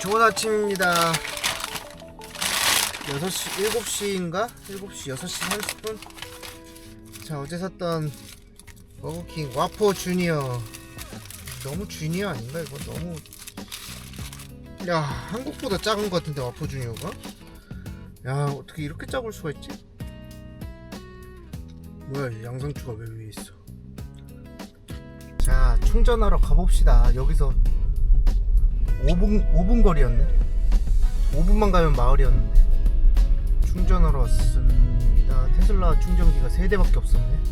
좋은 아침입니다. 6시, 7시인가? 7시, 6시 30분? 자, 어제 샀던 버거킹 와퍼 주니어. 너무 주니어 아닌가? 이거 너무. 야, 한국보다 작은 것 같은데, 와퍼 주니어가? 야, 어떻게 이렇게 작을 수가 있지? 뭐야, 이 양상추가 왜 위에 있어? 자, 충전하러 가봅시다. 여기서 5분 거리였네. 5분만 가면 마을이었는데. 충전하러 왔습니다. 테슬라 충전기가 3대밖에 없었네.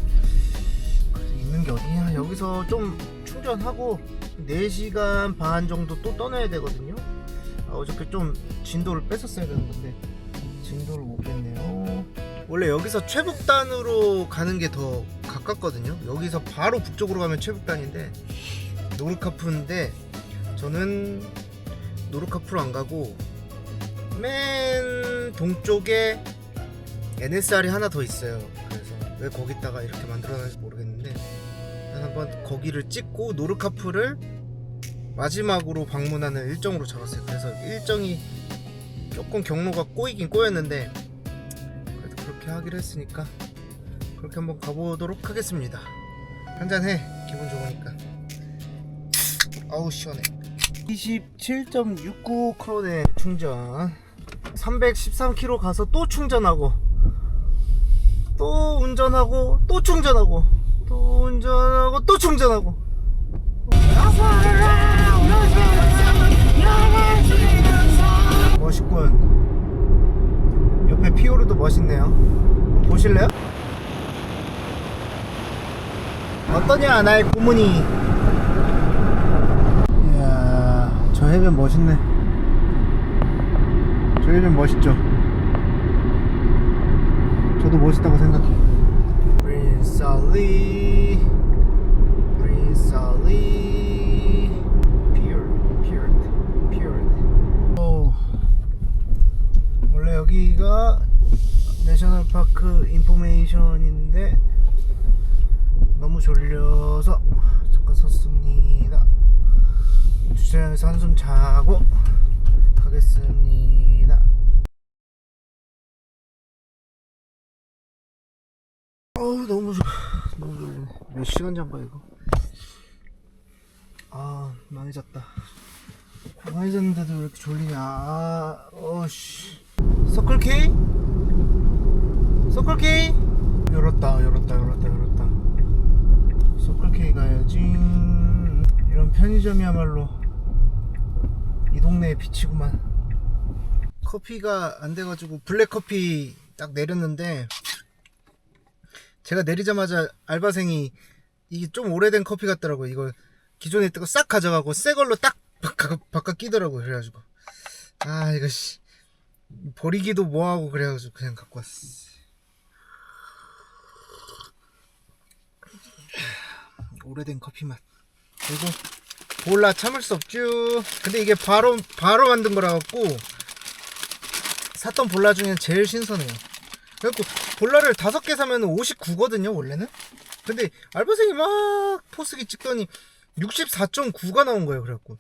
그래서 있는 게 어디냐. 여기서 좀 충전하고 4시간 반 정도 또 떠나야 되거든요. 어저께 좀 진도를 뺐었어야 되는 건데 진도를 못 뺐네요. 원래 여기서 최북단으로 가는 게 더 가깝거든요. 여기서 바로 북쪽으로 가면 최북단인데 노르카프인데 저는 노르카프로 안 가고 맨 동쪽에 NSR이 하나 더 있어요. 그래서 왜 거기다가 이렇게 만들어놨는지 모르겠는데 한번 거기를 찍고 노르카프를 마지막으로 방문하는 일정으로 잡았어요. 그래서 일정이 조금 경로가 꼬이긴 꼬였는데 그래도 그렇게 하기로 했으니까 그렇게 한번 가보도록 하겠습니다. 한잔해. 기분 좋으니까. 아우 시원해. 27.69 크로네 충전. 313km 가서 또 충전하고 또 운전하고 또 충전하고 또 운전하고 또 충전하고. 멋있군. 옆에 피오르도 멋있네요. 보실래요? 어떠냐 나의 고문이. 이야, 저 해변 멋있네. 저 해변 멋있죠? 저도 멋있다고 생각해. Prince Ali, Prince Ali, Pure. 원래 여기가 내셔널파크 인포메이션인데 너무 졸려서 잠깐 섰습니다. 주차장에서 한숨 자고 가겠습니다. 너무 졸리네. 몇 시간 잔 거야 이거? 많이 잤다. 많이 잤는데도 왜 이렇게 졸리냐. 어씨. 서클케이? 서클케이? 열었다. 서클케이 가야지. 이런 편의점이야말로 이 동네의 빛이구만. 커피가 안 돼가지고 블랙커피 딱 내렸는데 제가 내리자마자 알바생이 이게 좀 오래된 커피 같더라고요. 이거 기존에 있던 거 싹 가져가고 새 걸로 딱 바꿔 끼더라고요. 그래가지고 이거 버리기도 뭐하고 그래가지고 그냥 갖고 왔어. 오래된 커피 맛. 그리고 볼라 참을 수 없죠. 근데 이게 바로 만든 거라 갖고 샀던 볼라 중엔 제일 신선해요. 그래갖고 볼라를 5개 사면 59거든요 원래는. 근데 알바생이 막 포스기 찍더니 64.9가 나온 거예요. 그래갖고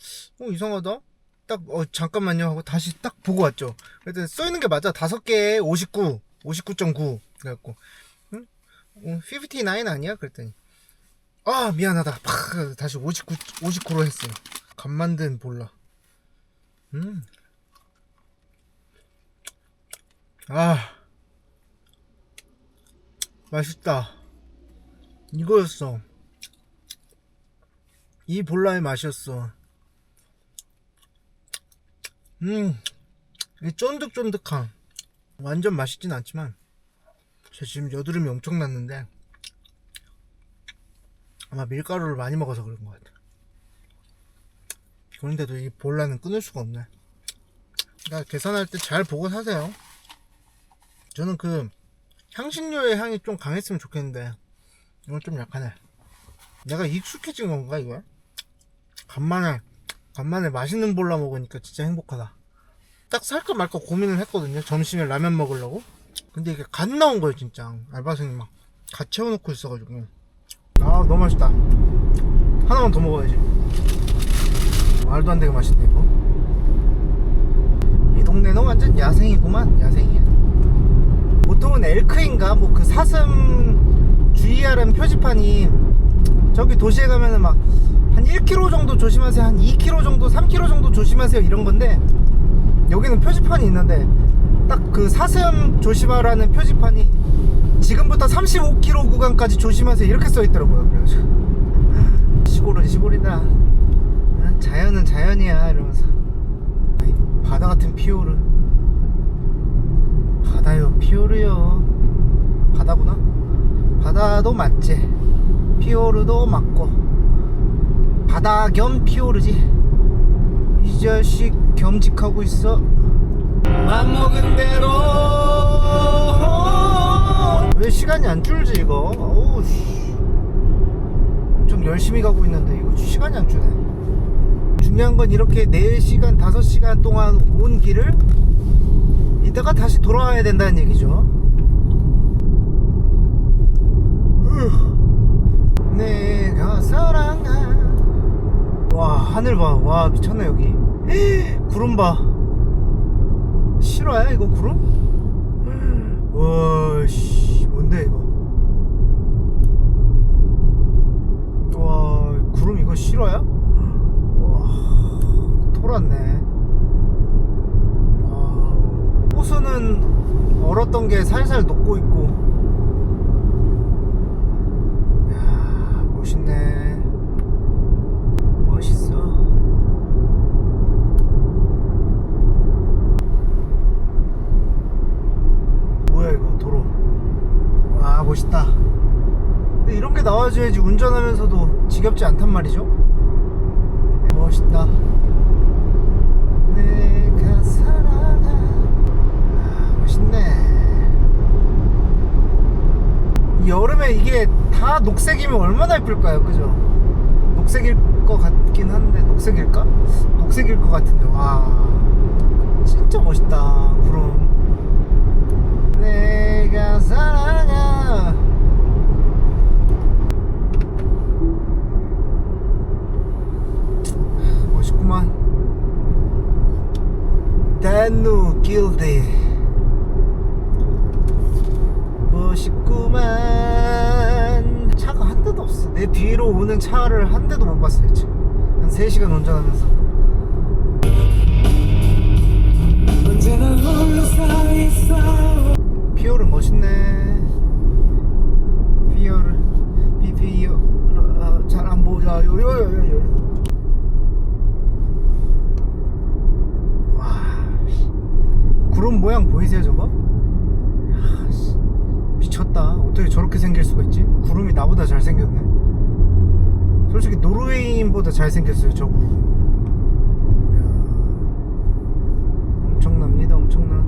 이상하다. 딱 잠깐만요 하고 다시 딱 보고 왔죠. 그랬더니 써있는 게 맞아. 5개에 59.9. 그래갖고 59 아니야? 그랬더니 미안하다. 다시 59로 했어요. 간 만든 볼라. 맛있다. 이거였어. 이 볼라의 맛이었어. 이 쫀득쫀득함. 완전 맛있진 않지만 제가 지금 여드름이 엄청 났는데 아마 밀가루를 많이 먹어서 그런 것 같아. 그런데도 이 볼라는 끊을 수가 없네. 그러니까 계산할 때 잘 보고 사세요. 저는 그 향신료의 향이 좀 강했으면 좋겠는데 이건 좀 약하네. 내가 익숙해진 건가 이거? 간만에 맛있는 볼라 먹으니까 진짜 행복하다. 딱 살까 말까 고민을 했거든요. 점심에 라면 먹으려고. 근데 이게 갓 나온 거예요 진짜. 알바생이 막 갓 채워놓고 있어가지고 너무 맛있다. 하나만 더 먹어야지. 말도 안 되게 맛있네 이거. 동네는 완전 야생이구만. 야생이야. 보통은 엘크인가 뭐 그 사슴 주의하라는 표지판이 저기 도시에 가면은 막 한 1km 정도 조심하세요, 한 2km 정도, 3km 정도 조심하세요 이런 건데, 여기는 표지판이 있는데 딱 그 사슴 조심하라는 표지판이 지금부터 35km 구간까지 조심하세요 이렇게 써 있더라고요. 그래가지고 시골은 시골이다, 자연은 자연이야 이러면서. 바다 같은 피오르. 바다요, 피오르요. 바다구나. 바다도 맞지. 피오르도 맞고. 바다 겸 피오르지. 이 자식 겸직하고 있어. 맘먹은 대로. 왜 시간이 안 줄지 이거? 어우 씨. 좀 열심히 가고 있는데 이거 시간이 안 주네. 중요한 건 이렇게 4시간 5시간 동안 온 길을 이따가 다시 돌아와야 된다는 얘기죠. 내가 사랑한. 와, 하늘 봐. 와, 미쳤네 여기. 구름 봐. 실화야 이거 구름? 와, 씨, 뭔데 이거? 와, 구름 이거 실화야? 와, 돌았네. 와, 호수는 얼었던 게 살살 녹고 있고. 야, 멋있네. 멋있어. 뭐야 이거 도로. 와, 멋있다. 근데 이런 게 나와줘야지 운전하면서도 지겹지 않단 말이죠. 멋있다. 내가 사랑한. 아, 멋있네. 여름에 이게 다 녹색이면 얼마나 예쁠까요, 그죠? 녹색일 것 같긴 한데, 녹색일까? 녹색일 것 같은데. 와, 진짜 멋있다 구름. 내가 사랑한. 멋있구만. 단누 길드 멋있구만. 차가 한 대도 없어. 내 뒤로 오는 차를 한 대도 못 봤어요 지금. 한 3시간 운전하면서. 언제나 홀로 있어. 피오르 멋있네. 피오르 비피오. 잘 안 보여. 요요요요. 구름 모양 보이세요 저거? 야, 미쳤다. 어떻게 저렇게 생길 수가 있지? 구름이 나보다 잘생겼네. 솔직히 노르웨이인보다 잘생겼어요 저 구름. 이야, 엄청납니다. 엄청나.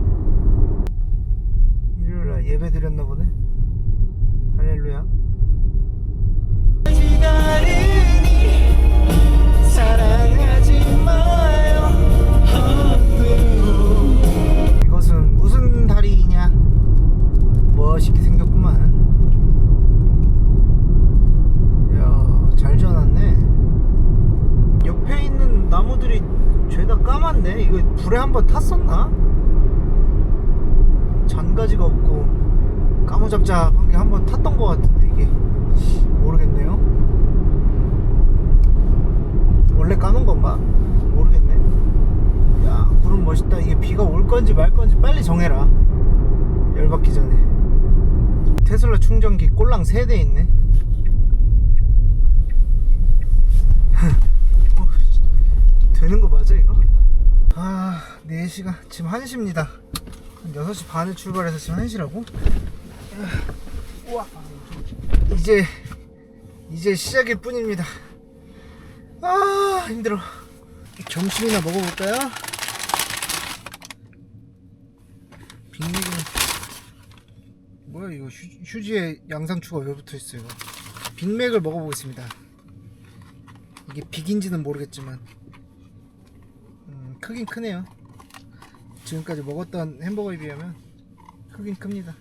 일요일날 예배 드렸나 보네. 할렐루야. 사랑하지 마요. 이것은 무슨 다리냐? 멋있게 생겼구만. 이야, 잘 지어놨네. 옆에 있는 나무들이 죄다 까만데? 이거 불에 한번 탔었나? 잔가지가 없고 까무잡잡한 게 한번 탔던 것 같은데 이게 모르겠네요. 원래 까만 건가? 모르겠네. 야, 구름 멋있다. 이게 비가 올 건지 말 건지 빨리 정해라. 열받기 전에. 테슬라 충전기 꼴랑 3대 있네. 되는 거 맞아 이거? 아, 4시간. 지금 1시입니다. 6시 반에 출발해서 지금 1시라고? 우와. 이제 시작일 뿐입니다. 아, 힘들어. 점심이나 먹어볼까요? 빅맥은 뭐야 이거. 휴지에 양상추가 왜 붙어있어요. 빅맥을 먹어보겠습니다. 이게 빅인지는 모르겠지만 크긴 크네요. 지금까지 먹었던 햄버거에 비하면 크긴 큽니다.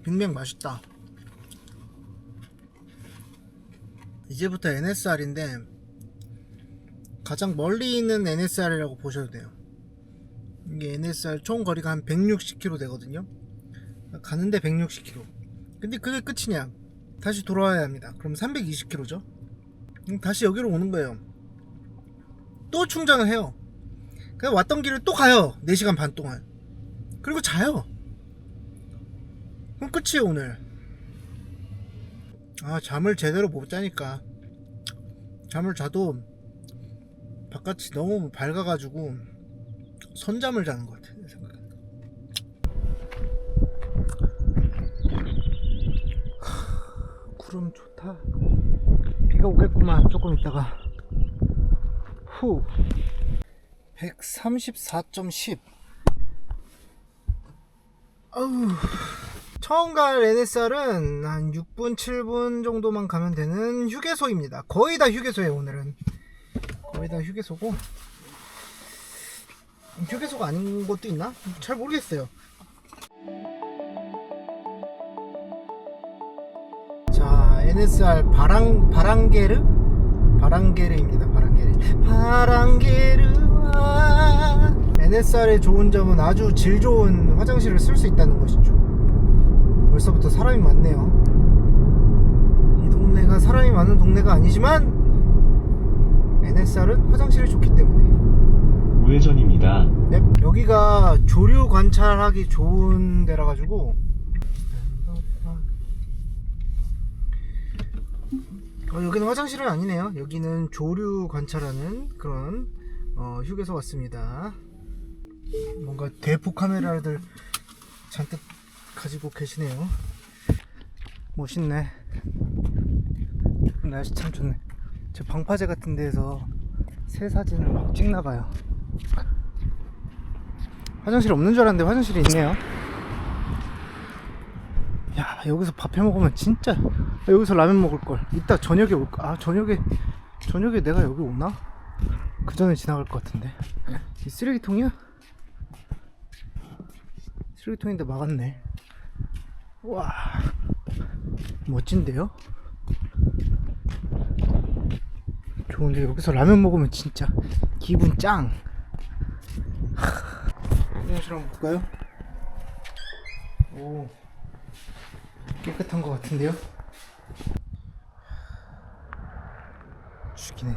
빅맥 맛있다. 이제부터 NSR인데 가장 멀리 있는 NSR이라고 보셔도 돼요. 이게 NSR 총 거리가 한 160km 되거든요. 가는데 160km. 근데 그게 끝이냐? 다시 돌아와야 합니다. 그럼 320km죠. 다시 여기로 오는 거예요. 또 충전을 해요. 그냥 왔던 길을 또 가요. 4시간 반 동안. 그리고 자요. 그럼 끝이에요 오늘. 잠을 제대로 못 자니까. 잠을 자도 바깥이 너무 밝아가지고 선잠을 자는 것 같아요 내 생각에. 구름 좋다. 비가 오겠구만 조금 있다가. 134.10. 아우. 처음 갈 NSR은 한 6분 7분 정도만 가면 되는 휴게소입니다. 거의 다 휴게소예요 오늘은. 거의 다 휴게소고, 휴게소가 아닌 것도 있나? 잘 모르겠어요. 자, NSR 바랑게르입니다. 바랑게르. NSR의 좋은 점은 아주 질 좋은 화장실을 쓸 수 있다는 것이죠. 벌써부터 사람이 많네요. 이 동네가 사람이 많은 동네가 아니지만 NSR은 화장실이 좋기 때문에. 우회전입니다. 네, 여기가 조류 관찰하기 좋은 데라 가지고. 여기는 화장실은 아니네요. 여기는 조류 관찰하는 그런 휴게소 같습니다. 뭔가 대포 카메라들 잔뜩 가지고 계시네요. 멋있네. 날씨 참 좋네. 저 방파제 같은 데에서 새 사진을 막 찍나봐요. 화장실 없는 줄 알았는데 화장실이 있네요. 야, 여기서 밥 해 먹으면 진짜. 여기서 라면 먹을걸. 이따 저녁에 올까? 저녁에 내가 여기 오나? 그 전에 지나갈 것 같은데. 이 쓰레기통이야? 쓰레기통인데 막았네. 와, 멋진데요? 좋은데 여기서 라면 먹으면 진짜 기분 짱. 화장실 한번 볼까요? 오, 깨끗한 것 같은데요? 죽이네.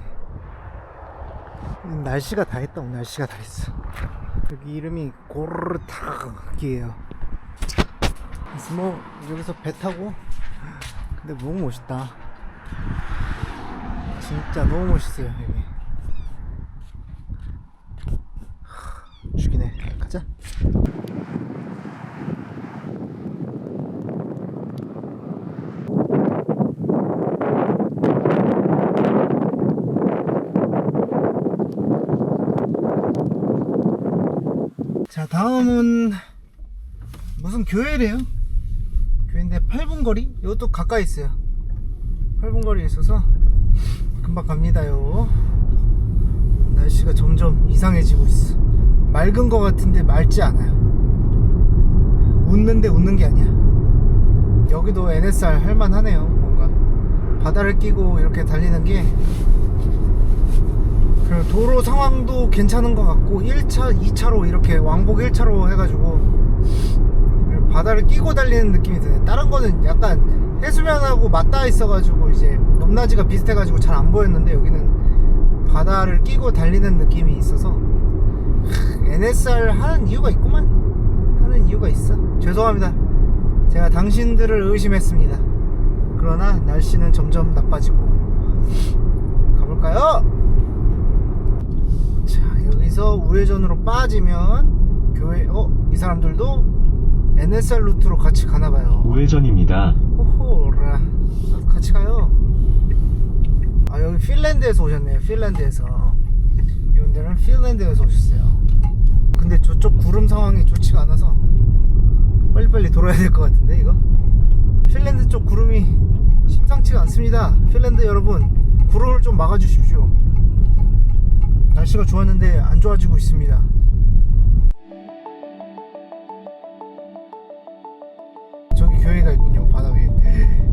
날씨가 다 했다. 날씨가 다 했어. 여기 이름이 고르타기예요. 그래서 뭐 여기서 배 타고. 근데 너무 멋있다. 진짜 너무 멋있어요 여기. 죽이네. 가자. 자, 다음은 무슨 교회래요. 교회인데 8분 거리? 이것도 가까이 있어요. 8분 거리에 있어서 금방 갑니다요. 날씨가 점점 이상해지고 있어. 맑은 것 같은데 맑지 않아요. 웃는데 웃는 게 아니야. 여기도 NSR 할만하네요. 뭔가 바다를 끼고 이렇게 달리는 게. 그리고 도로 상황도 괜찮은 것 같고 1차, 2차로 이렇게 왕복 1차로 해가지고 바다를 끼고 달리는 느낌이 드네. 다른 거는 약간 해수면하고 맞닿아 있어가지고 이제 높낮이가 비슷해가지고 잘 안 보였는데 여기는 바다를 끼고 달리는 느낌이 있어서 NSR 하는 이유가 있구만. 하는 이유가 있어. 죄송합니다. 제가 당신들을 의심했습니다. 그러나 날씨는 점점 나빠지고. 가볼까요? 자, 여기서 우회전으로 빠지면 교회. 이 사람들도 NSR 루트로 같이 가나봐요. 우회전입니다. 호호라, 같이 가요. 여기 핀란드에서 오셨네요. 핀란드에서. 이분들은 핀란드에서 오셨어요. 근데 저쪽 구름 상황이 좋지가 않아서 빨리빨리 돌아야 될 것 같은데 이거. 핀란드 쪽 구름이 심상치가 않습니다. 핀란드 여러분, 구름을 좀 막아주십시오. 날씨가 좋았는데 안 좋아지고 있습니다. 저기 교회가 있군요. 바다 위에.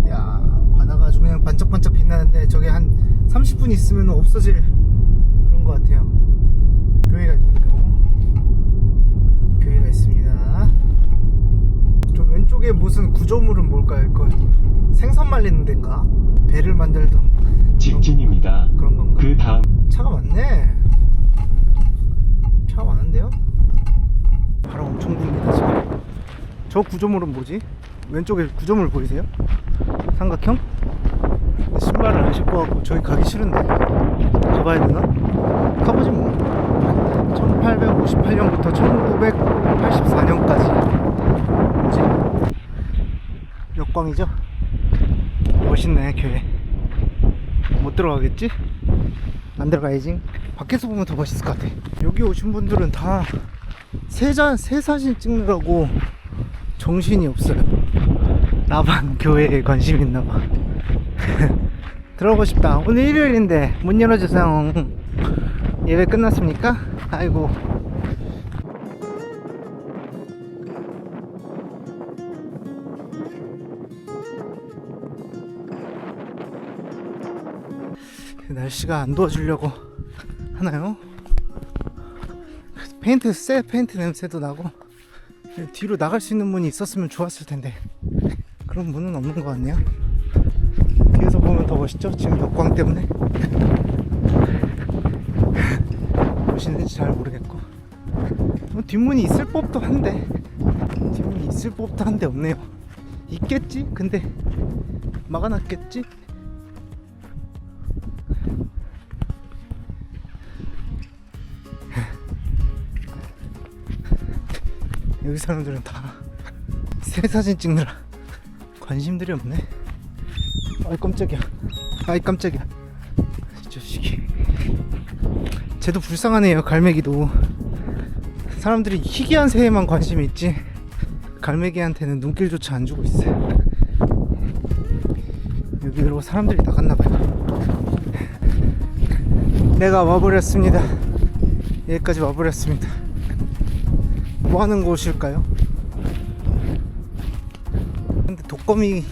야, 바다가 아주 그냥 반짝반짝 빛나는데 저게 한 30분 있으면 없어질 그런 것 같아요. 교회가 있군요. 교회가 있습니다. 저 왼쪽에 무슨 구조물은 뭘까요? 이거 생선 말리는 데인가? 배를 만들던 직진입니다. 그런 건가? 그 다음 차가 많네. 차가 많은데요? 바람 엄청 붑니다 지금. 저 구조물은 뭐지? 왼쪽에 구조물 보이세요? 삼각형? 신발을 안 신고 갖고 저기 가기 싫은데 가봐야 되나? 가보지 뭐. 1858년부터 1984년까지 뭐지? 역광이죠? 멋있네 교회. 못 들어가겠지? 안 들어가야지. 밖에서 보면 더 멋있을 것 같아. 여기 오신 분들은 다 새 사진 찍느라고 정신이 없어요. 나만 교회에 관심 있나봐. 들어가고 싶다. 오늘 일요일인데 문 열어주세요. 예배 끝났습니까? 아이고. 날씨가 안 도와주려고 하나요? 새 페인트 냄새도 나고. 뒤로 나갈 수 있는 문이 있었으면 좋았을 텐데 그런 문은 없는 것 같네요. 뒤에서 보면 더 멋있죠? 지금 역광 때문에. 보시는지 잘 모르겠고 뒷문이 있을 법도 한데 없네요. 있겠지? 근데 막아놨겠지? 여기 사람들은 다 새 사진 찍느라 관심들이 없네. 아이 깜짝이야. 이 자식이. 쟤도 불쌍하네요. 갈매기도. 사람들이 희귀한 새에만 관심이 있지 갈매기한테는 눈길조차 안 주고 있어요. 여기로 사람들이 나갔나봐요. 내가 와버렸습니다. 여기까지 와버렸습니다. 뭐 하는 곳일까요? 근데 독거미,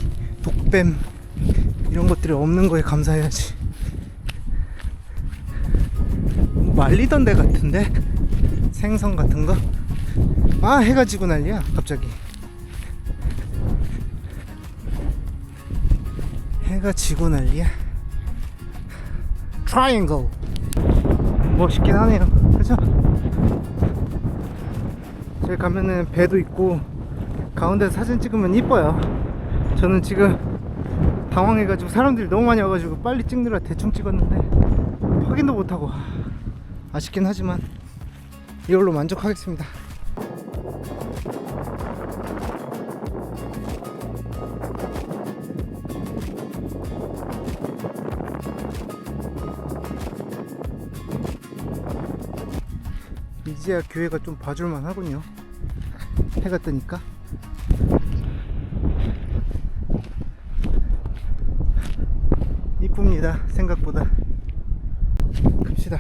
독뱀 이런 것들이 없는 거에 감사해야지. 말리던 데 같은데? 생선 같은 거? 아, 해가 지고 난리야 갑자기. 해가 지고 난리야. 트라이앵글 멋있긴 하네요. 그죠? 저기 가면은 배도 있고 가운데 사진 찍으면 이뻐요. 저는 지금 당황해가지고 사람들이 너무 많이 와가지고 빨리 찍느라 대충 찍었는데 확인도 못하고 아쉽긴 하지만 이걸로 만족하겠습니다. 이제야 교회가 좀 봐줄만 하군요. 해가 뜨니까. 이쁩니다. 생각보다. 갑시다.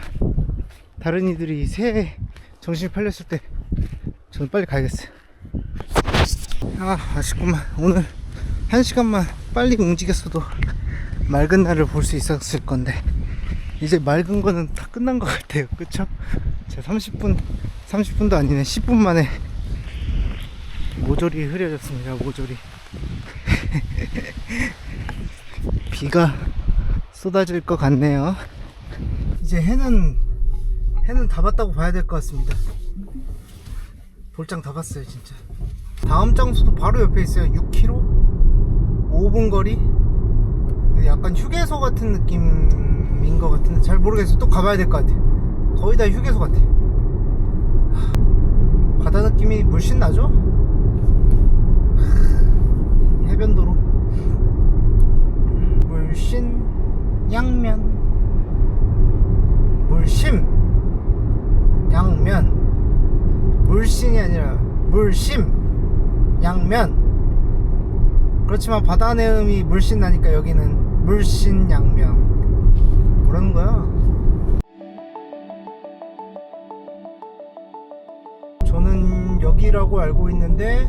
다른 이들이 새해 정신이 팔렸을 때 저는 빨리 가야겠어요. 아쉽구만. 오늘 1시간만 빨리 움직였어도 맑은 날을 볼 수 있었을 건데 이제 맑은 거는 다 끝난 것 같아요. 그쵸? 제가 30분도 아니네 10분 만에 모조리 흐려졌습니다. 모조리. 비가 쏟아질 것 같네요. 이제 해는 다 봤다고 봐야 될 것 같습니다. 볼장 다 봤어요 진짜. 다음 장소도 바로 옆에 있어요. 6km 5분 거리. 약간 휴게소 같은 느낌인 것 같은데 잘 모르겠어요. 또 가봐야 될 것 같아. 거의 다 휴게소 같아. 바다 느낌이 물씬 나죠? 해변도로 물씬 양면 물심 양면 물씬이 아니라 물심 양면. 그렇지만 바다 내음이 물씬 나니까 여기는 물씬 양면. 뭐라는 거야? 저는 여기라고 알고 있는데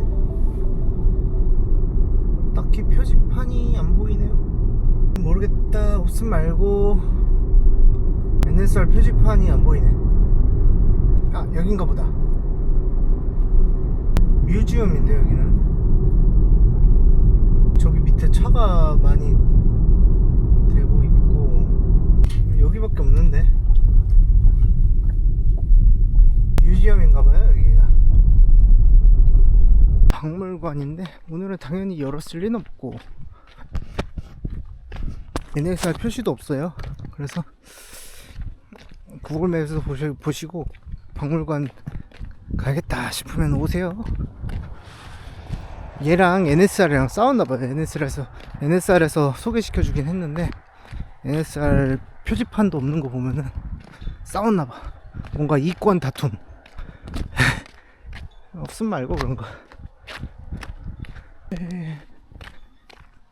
딱히 표지판이 안 보이네요. 모르겠다. 없음 말고 NSR 표지판이 안 보이네. 아, 여긴가 보다. 뮤지엄인데 여기는. 저기 밑에 차가 많이 대고 있고 여기밖에 없는데. 뮤지엄인가봐요 여기가. 박물관인데 오늘은 당연히 열었을 리는 없고 NSR 표시도 없어요. 그래서 구글맵에서 보시고 박물관 가야겠다 싶으면 오세요. 얘랑 NSR이랑 싸웠나봐요. NSR에서 소개시켜주긴 했는데 NSR 표지판도 없는 거 보면은 싸웠나봐. 뭔가 이권 다툼 없음 말고 그런거.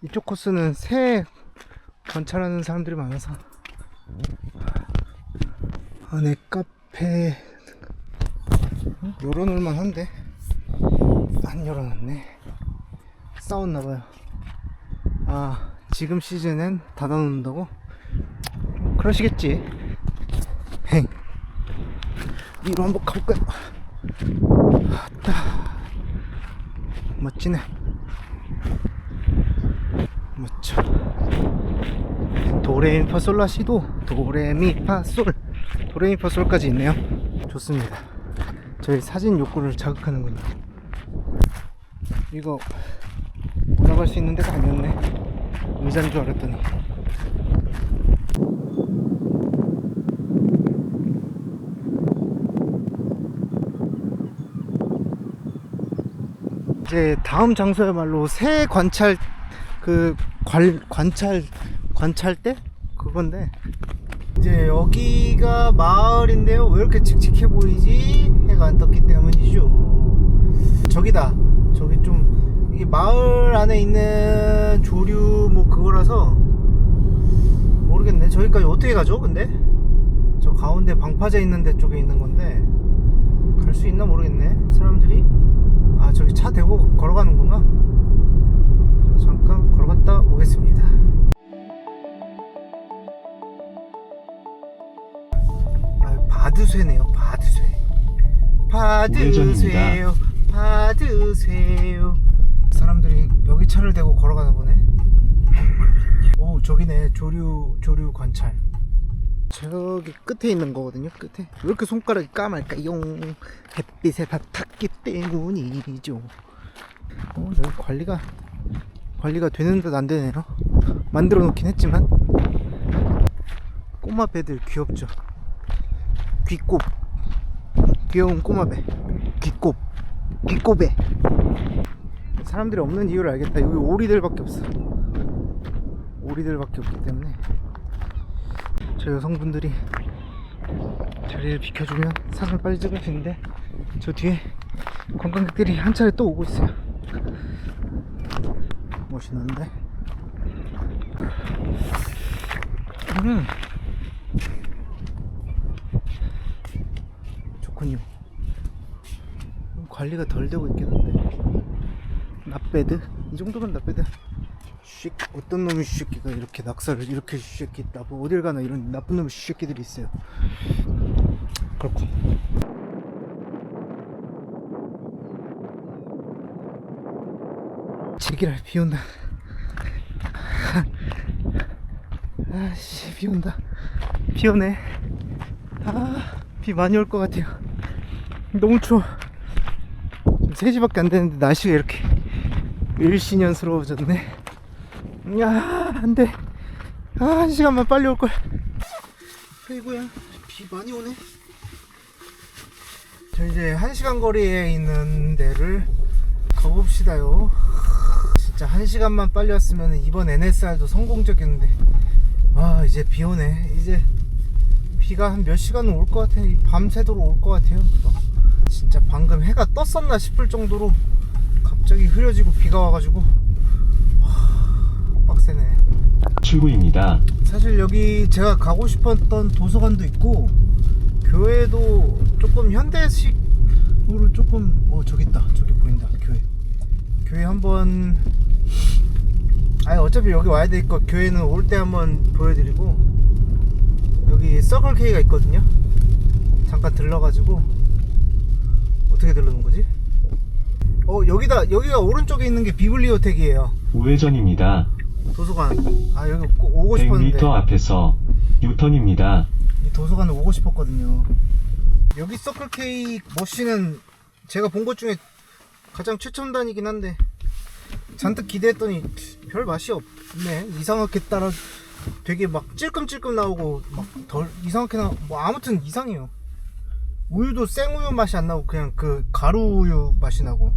이쪽 코스는 새 관찰하는 사람들이 많아서 안에 카페 열어놓을만 한데 안 열어놨네. 싸웠나봐요. 아, 지금 시즌엔 닫아놓는다고? 그러시겠지. 행 위로 한번 가볼까요? 멋지네. 멋져. 도레미파솔라시도 도레미파솔까지 있네요. 좋습니다. 저희 사진 욕구를 자극하는군요. 이거 올라갈 수 있는 데가 아니었네. 의자인 줄 알았더니. 이제 다음 장소야말로 새 관찰 관찰대 그건데, 이제 여기가 마을인데요. 왜 이렇게 칙칙해 보이지? 해가 안 떴기 때문이죠. 저기다. 저기 좀 이게 마을 안에 있는 조류 뭐 그거라서 모르겠네. 저기까지 어떻게 가죠? 근데 저 가운데 방파제 있는 데 쪽에 있는 건데 갈 수 있나 모르겠네. 사람들이. 아, 저기 차 대고 걸어가는구나. 잠깐 걸어갔다 오겠습니다. 아, 바드쇠네요. 바드쇠요. 사람들이 여기 차를 대고 걸어가나 보네. 오, 저기네. 조류 관찰. 저기 끝에 있는 거거든요. 끝에. 왜 이렇게 손가락이 까말까요? 햇빛에 다 탔기 때문이죠. 저기 관리가 되는 듯 안 되네요. 만들어 놓긴 했지만. 꼬마 배들 귀엽죠. 귀꼽. 귀여운 꼬마 배. 귀꼽배. 사람들이 없는 이유를 알겠다. 여기 오리들밖에 없어. 오리들밖에 없기 때문에 저 여성분들이 자리를 비켜주면 사진을 빨리 찍을 수 있는데, 저 뒤에 관광객들이 한 차례 또 오고 있어요. 멋있는데. 좋군요. 관리가 덜 되고 있긴 한데. 납배드? 이 정도면 납배드. 어떤 놈의 새끼가 이렇게 낙사를 이렇게 새끼 나고 어딜 가나 이런 나쁜 놈의 새끼들이 있어요. 그렇군. 제기랄, 비 온다. 아씨, 비 온다. 비 오네. 비 많이 올 것 같아요. 너무 추워. 지금 3시밖에 안 되는데 날씨가 이렇게 일신연스러워졌네. 야, 안돼. 한 시간만 빨리 올걸. 아이고야, 비 많이 오네. 저 이제 1시간 거리에 있는 데를 가봅시다요. 진짜 1시간만 빨리 왔으면 이번 NSR도 성공적이었는데, 이제 비 오네. 이제 비가 한 몇 시간은 올 것 같아. 밤새도록 올 것 같아요. 진짜 방금 해가 떴었나 싶을 정도로 갑자기 흐려지고 비가 와가지고 빡세네. 출구입니다. 사실 여기 제가 가고 싶었던 도서관도 있고, 교회도 조금 현대식으로 조금, 저기 있다. 저기 보인다. 교회 한번, 어차피 여기 와야 되니까 교회는 올 때 한번 보여드리고, 여기 서클K가 있거든요. 잠깐 들러가지고. 어떻게 들르는 거지? 여기가 오른쪽에 있는 게 비블리오텍이에요. 우회전입니다. 도서관. 아, 여기 꼭 오고 싶었는데. 100m 앞에서 유턴입니다. 이 도서관에 오고 싶었거든요. 여기 서클K 머신은 제가 본 것 중에 가장 최첨단이긴 한데 잔뜩 기대했더니 별 맛이 없네. 이상하게 따라 되게 막 찔끔찔끔 나오고 막 덜 이상하게 뭐 아무튼 이상해요. 우유도 생우유 맛이 안 나고 그냥 그 가루우유 맛이 나고,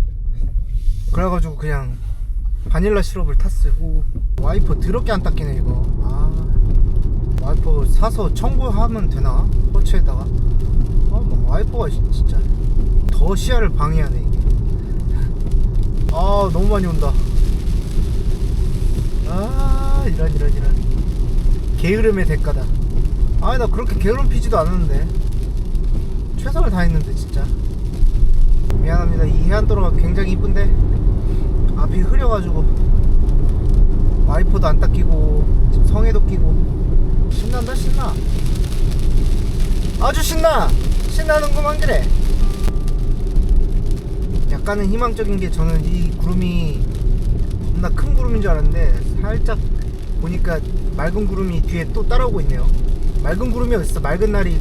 그래가지고 그냥 바닐라 시럽을 탔어요. 오, 와이퍼 더럽게 안 닦이네 이거. 아, 와이퍼 사서 청구하면 되나? 허츠에다가. 뭐 와이퍼가 진짜 더 시야를 방해하네 이게. 아, 너무 많이 온다. 아, 이런 게으름의 대가다. 아, 나 그렇게 게으름 피지도 않았는데 최선을 다했는데 진짜 미안합니다. 이 해안도로가 굉장히 이쁜데 앞이 흐려가지고 와이퍼도 안 닦이고 지금 성에도 끼고. 신난다 신나. 아주 신나는구만. 그래. 약간은 희망적인 게, 저는 이 구름이 겁나 큰 구름인 줄 알았는데 살짝 보니까 맑은 구름이 뒤에 또 따라오고 있네요. 맑은 구름이 어딨어. 맑은 날이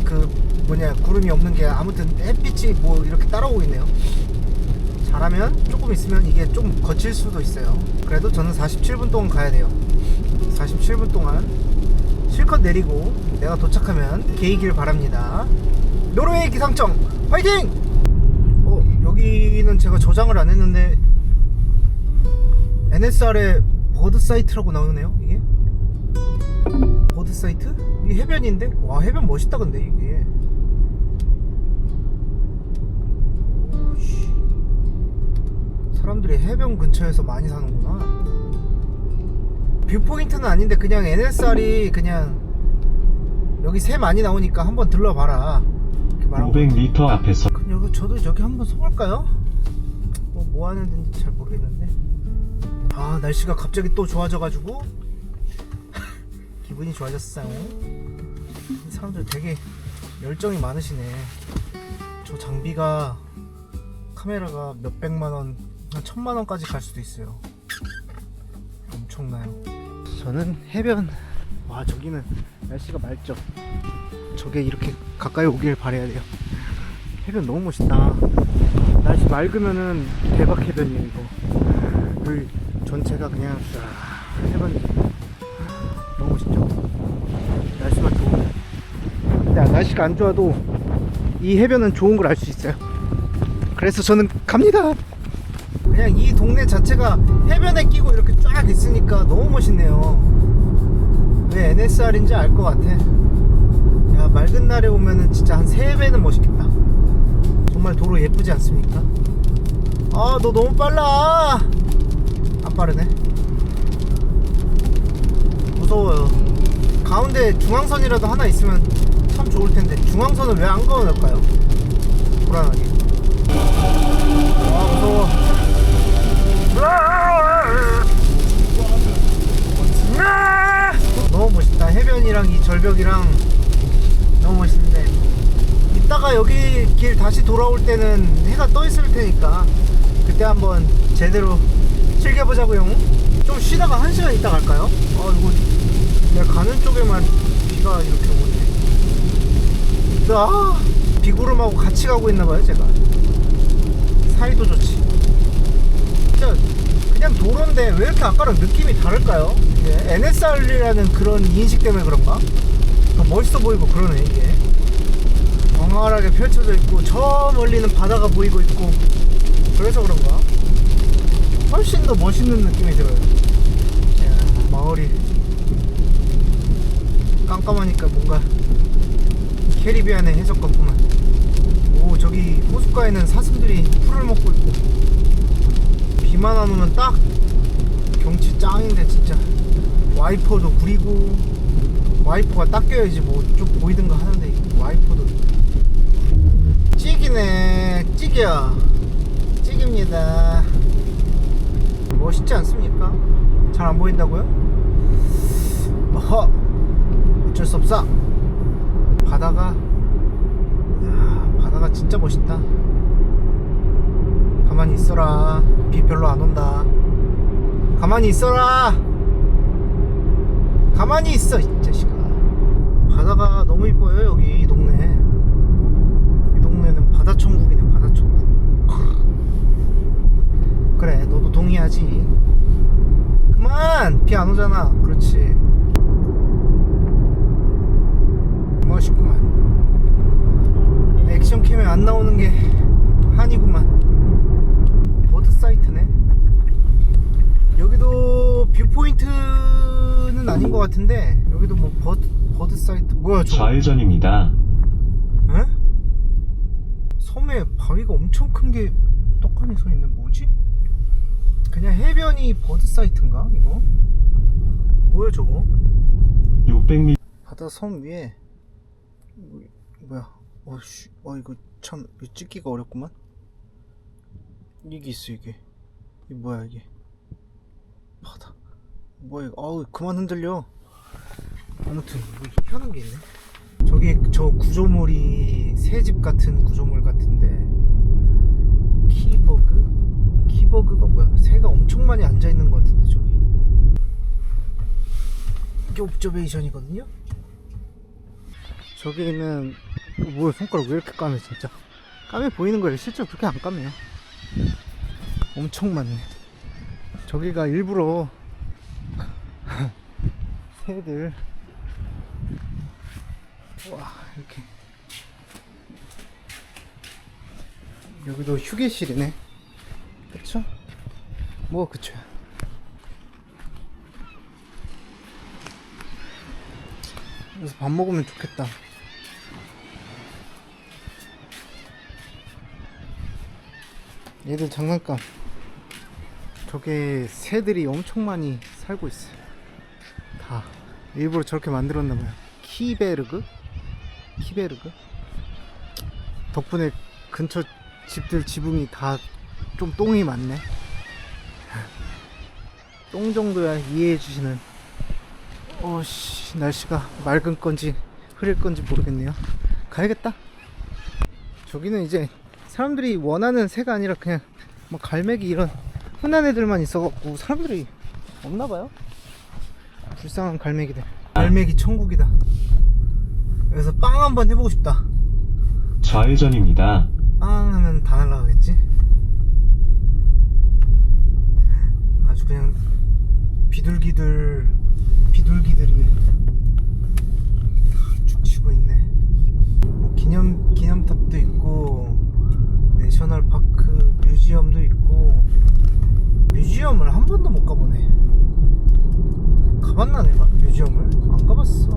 구름이 없는 게, 아무튼 햇빛이 뭐 이렇게 따라오고 있네요. 잘하면 조금 있으면 이게 좀 거칠 수도 있어요. 그래도 저는 47분 동안 가야 돼요. 47분 동안 실컷 내리고 내가 도착하면 개이길 바랍니다. 노르웨이 기상청 화이팅! 여기는 제가 저장을 안 했는데 NSR에 버드 사이트라고 나오네요. 이게 버드 사이트? 이게 해변인데? 와, 해변 멋있다. 근데 이게 오씨, 사람들이 해변 근처에서 많이 사는구나. 뷰포인트는 아닌데 그냥 NSR이 그냥 여기 새 많이 나오니까 한번 들러봐라 500m 앞에서. 그럼 저도 여기 한번 서볼까요? 뭐 하는 데인지 잘 모르겠는데. 아, 날씨가 갑자기 또 좋아져가지고 기분이 좋아졌어요. 이 사람들 되게 열정이 많으시네. 저 장비가, 카메라가 몇백만원, 한 1000만원까지 갈 수도 있어요. 엄청나요. 저는 해변, 와, 저기는 날씨가 맑죠. 저게 이렇게 가까이 오길 바라야 돼요. 해변 너무 멋있다. 날씨 맑으면은 대박 해변이에요 이거. 여기 전체가 그냥 해변이 너무 멋있죠. 날씨만 좋으면. 근데 날씨가 안 좋아도 이 해변은 좋은 걸 알 수 있어요. 그래서 저는 갑니다. 그냥 이 동네 자체가 해변에 끼고 이렇게 쫙 있으니까 너무 멋있네요. 왜 NSR인지 알 것 같아. 야, 맑은 날에 오면은 진짜 한 3배는 멋있겠다. 정말 도로 예쁘지 않습니까? 아, 너 너무 빨라. 안 빠르네. 무서워요. 가운데 중앙선이라도 하나 있으면 참 좋을 텐데 중앙선을 왜 안 그어놓을까요? 불안하게. 아, 무서워. 너무 멋있다. 해변이랑 이 절벽이랑 너무 멋있는데, 이따가 여기 길 다시 돌아올 때는 해가 떠 있을 테니까 그때 한번 제대로 즐겨보자고요. 좀 쉬다가 1시간 있다 갈까요? 이거 내가 가는 쪽에만 비가 이렇게 오네. 비구름하고 같이 가고 있나봐요 제가. 사이도 좋지. 진짜 그냥 도로인데 왜 이렇게 아까랑 느낌이 다를까요? 이게 NSR이라는 그런 인식 때문에 그런가? 더 멋있어 보이고 그러네 이게. 광활하게 펼쳐져 있고 저 멀리는 바다가 보이고 있고, 그래서 그런가? 훨씬 더 멋있는 느낌이 들어요. 야, 마을이 깜깜하니까 뭔가 캐리비안의 해적 같구만. 오, 저기 호숫가에는 사슴들이 풀을 먹고 있고, 비만 안 오면 딱 경치 짱인데 진짜. 와이퍼도 구리고, 와이퍼가 딱 껴야지 뭐 좀 보이든가 하는데 와이퍼도 찍이네. 찍이야. 찍입니다. 멋있지 않습니까? 잘 안 보인다고요? 어허, 어쩔 수 없어. 바다가, 이야, 바다가 진짜 멋있다. 가만히 있어라. 비 별로 안 온다. 가만히 있어라. 가만히 있어 이 자식아. 바다가 너무 이뻐요. 여기 이 동네. 이 동네는 바다 천국이네. 바다 천국. 그래, 너도 동의하지. 그만. 비 안 오잖아. 그렇지. 멋있구만. 액션캠에 안 나오는 게 한이구만. 버드 사이트네. 여기도 뷰포인트는 아닌 것 같은데, 여기도 뭐 버드 사이트. 뭐야 저거? 좌회전입니다. 에? 섬에 바위가 엄청 큰 게 떡하니 서 있는 뭐지? 그냥 해변이 버드 사이트인가 이거? 뭐야 저거? 600m 바다 섬 위에 뭐야? 어씨, 이거 참 이거 찍기가 어렵구만. 이게 있어 이게. 이게 뭐야 이게? 바다. 뭐야 이거? 아우 그만 흔들려. 아무튼 뭐 희한한 게 있네. 저기 저 구조물이 새집 같은 구조물 같은데 키버그? 키버그가 뭐야? 새가 엄청 많이 앉아 있는 것 같은데 저기. 이게 옵저베이션이거든요. 저기는 뭐야 손가락 왜 이렇게 까매 진짜. 까매 보이는 거예요. 실제로 그렇게 안 까매요. 엄청 많네. 저기가 일부러 새들 와 이렇게. 여기도 휴게실이네. 그쵸? 뭐 그쵸. 여기서 밥 먹으면 좋겠다. 얘들 장난감. 저게 새들이 엄청 많이 살고 있어요. 다 일부러 저렇게 만들었나봐요. 키베르그? 덕분에 근처 집들 지붕이 다 좀 똥이 많네. 똥 정도야 이해해 주시는. 날씨가 맑은 건지 흐릴 건지 모르겠네요. 가야겠다. 저기는 이제 사람들이 원하는 새가 아니라 그냥 뭐 갈매기 이런 흔한 애들만 있어갖고 사람들이 없나봐요. 불쌍한 갈매기들. 갈매기 천국이다. 그래서 빵 한번 해보고 싶다. 좌회전입니다. 빵 하면 다 날라가겠지. 아주 그냥 비둘기들이 다 죽치고 있네. 뭐 기념탑도 있고 내셔널파크 뮤지엄도 있고. 뮤지엄을 한 번도 못 가보네. 가봤나 내가 뮤지엄을? 안 가봤어.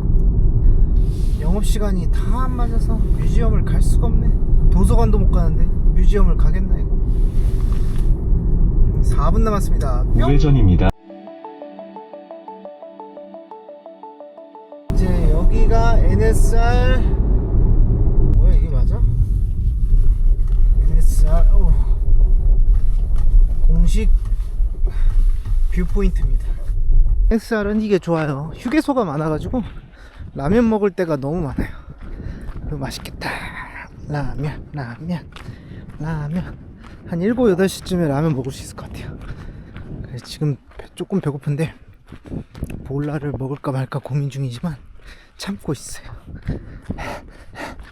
영업시간이 다 안 맞아서 뮤지엄을 갈 수가 없네. 도서관도 못 가는데 뮤지엄을 가겠나 이거. 4분 남았습니다. 뿅! 우회전입니다. 이제 여기가 NSR 뭐야 이게 맞아? NSR 공식 뷰포인트입니다. NSR은 이게 좋아요. 휴게소가 많아가지고 라면 먹을 때가 너무 많아요. 맛있겠다. 라면 한 7, 8시쯤에 라면 먹을 수 있을 것 같아요. 그래서 지금 조금 배고픈데 볼라를 먹을까 말까 고민 중이지만 참고 있어요.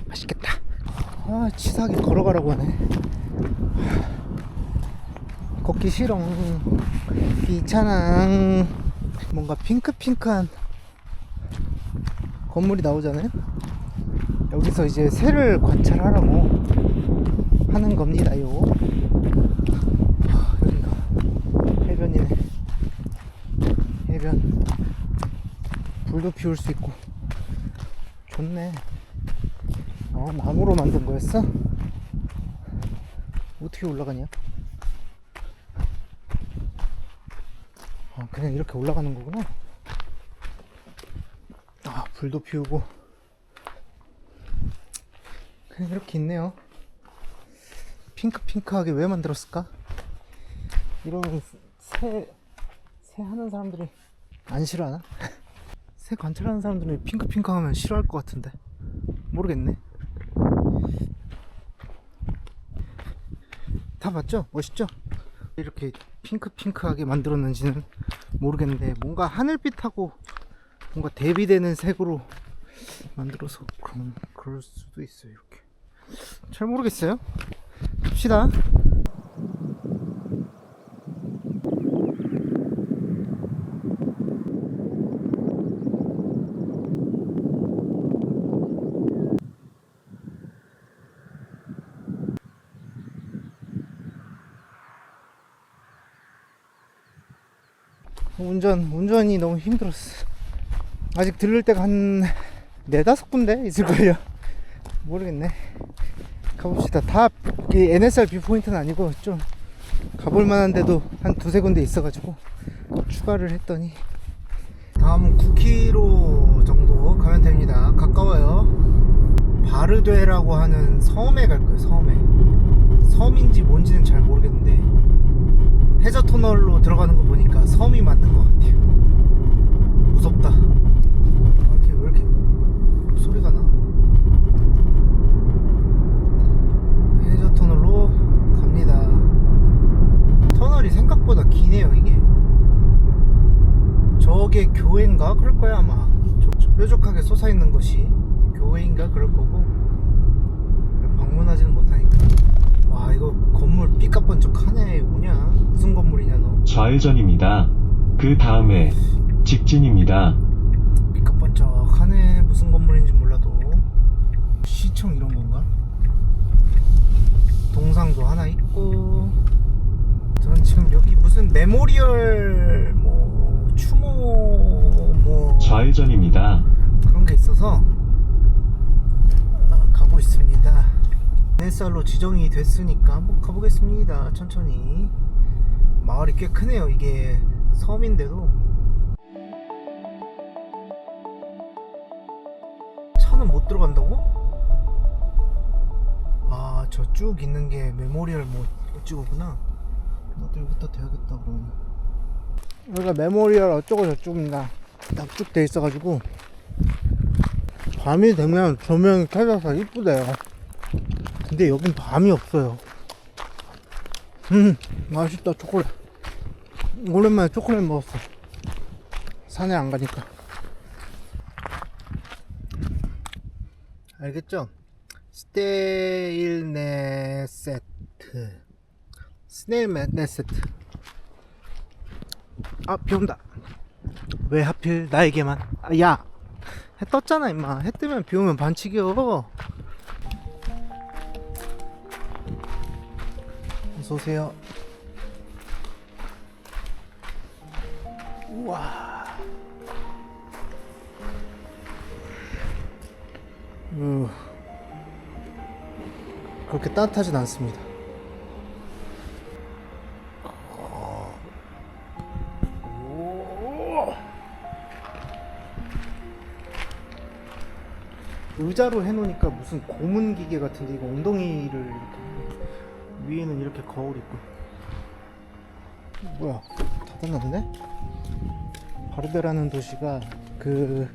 맛있겠다. 치사하게 걸어가라고 하네. 걷기 싫어. 귀찮아. 뭔가 핑크핑크한 건물이 나오잖아요. 여기서 이제 새를 관찰하라고 하는 겁니다요. 여기가 해변이네. 해변. 불도 피울 수 있고 좋네. 나무로 만든 거였어? 어떻게 올라가냐? 그냥 이렇게 올라가는 거구나. 불도 피우고 그냥 이렇게 있네요. 핑크핑크하게 왜 만들었을까? 이러면 새 하는 사람들이 안 싫어하나? 새 관찰하는 사람들이 핑크핑크하면 싫어할 것 같은데 모르겠네. 다 봤죠? 멋있죠? 이렇게 핑크핑크하게 만들었는지는 모르겠는데 뭔가 하늘빛하고 뭔가 대비되는 색으로 만들어서 그럴 수도 있어요. 이렇게 잘 모르겠어요. 갑시다. 운전이 너무 힘들었어. 아직 들를 데가 한 4-5군데 있을걸요. 모르겠네. 가봅시다. 다 NSR 뷰포인트는 아니고 좀 가볼 만한 데도 한 2-3군데 있어가지고 추가를 했더니 다음은 9km 정도 가면 됩니다. 가까워요. 바르되라고 하는 섬에 갈 거예요. 섬인지 뭔지는 잘 모르겠는데 해저 터널로 들어가는 거 보니까 섬이 맞는 것 같아요. 무섭다. 왜 이렇게 소리가 나? 해저 터널로 갑니다. 터널이 생각보다 기네요. 이게 저게 교회인가? 그럴 거야 아마. 저 뾰족하게 솟아있는 것이 교회인가? 그럴 거고 방문하지는 못하니까. 와, 이거 건물 삐까번쩍하네. 뭐냐? 무슨 건물이냐 너? 좌회전입니다. 그 다음에 직진입니다. 삐까번쩍하네. 무슨 건물인지 몰라도. 시청 이런 건가? 동상도 하나 있고. 저는 지금 여기 무슨 메모리얼 뭐 추모 뭐 좌회전입니다. 그런 게 있어서 가고 있습니다. NSR로 지정이 됐으니까 한번 가보겠습니다. 천천히. 마을이 꽤 크네요. 이게 섬인데도 차는 못 들어간다고? 아, 저 쭉 있는 게 메모리얼 뭐 어쩌고구나. 나도 여기다 대야겠다 그러면. 여기가 메모리얼 어쩌고 저쩌고입니다. 납축돼 있어가지고 밤이 되면 조명이 켜져서 이쁘대요. 근데 여긴 밤이 없어요. 맛있다. 초콜릿. 오랜만에 초콜릿 먹었어. 산에 안 가니까. 알겠죠? 스테일네 세트. 스네일네 세트. 아, 비 온다. 왜 하필 나에게만? 아, 야, 해 떴잖아 임마. 해 뜨면 비 오면 반칙이여. 어서오세요. 우와. 그렇게 따뜻하진 않습니다. 의자로 해놓으니까 무슨 고문 기계 같은데 이거 엉덩이를 이렇게 위에는 이렇게 거울 있고. 뭐야, 닫았는데? 바르데라는 도시가 그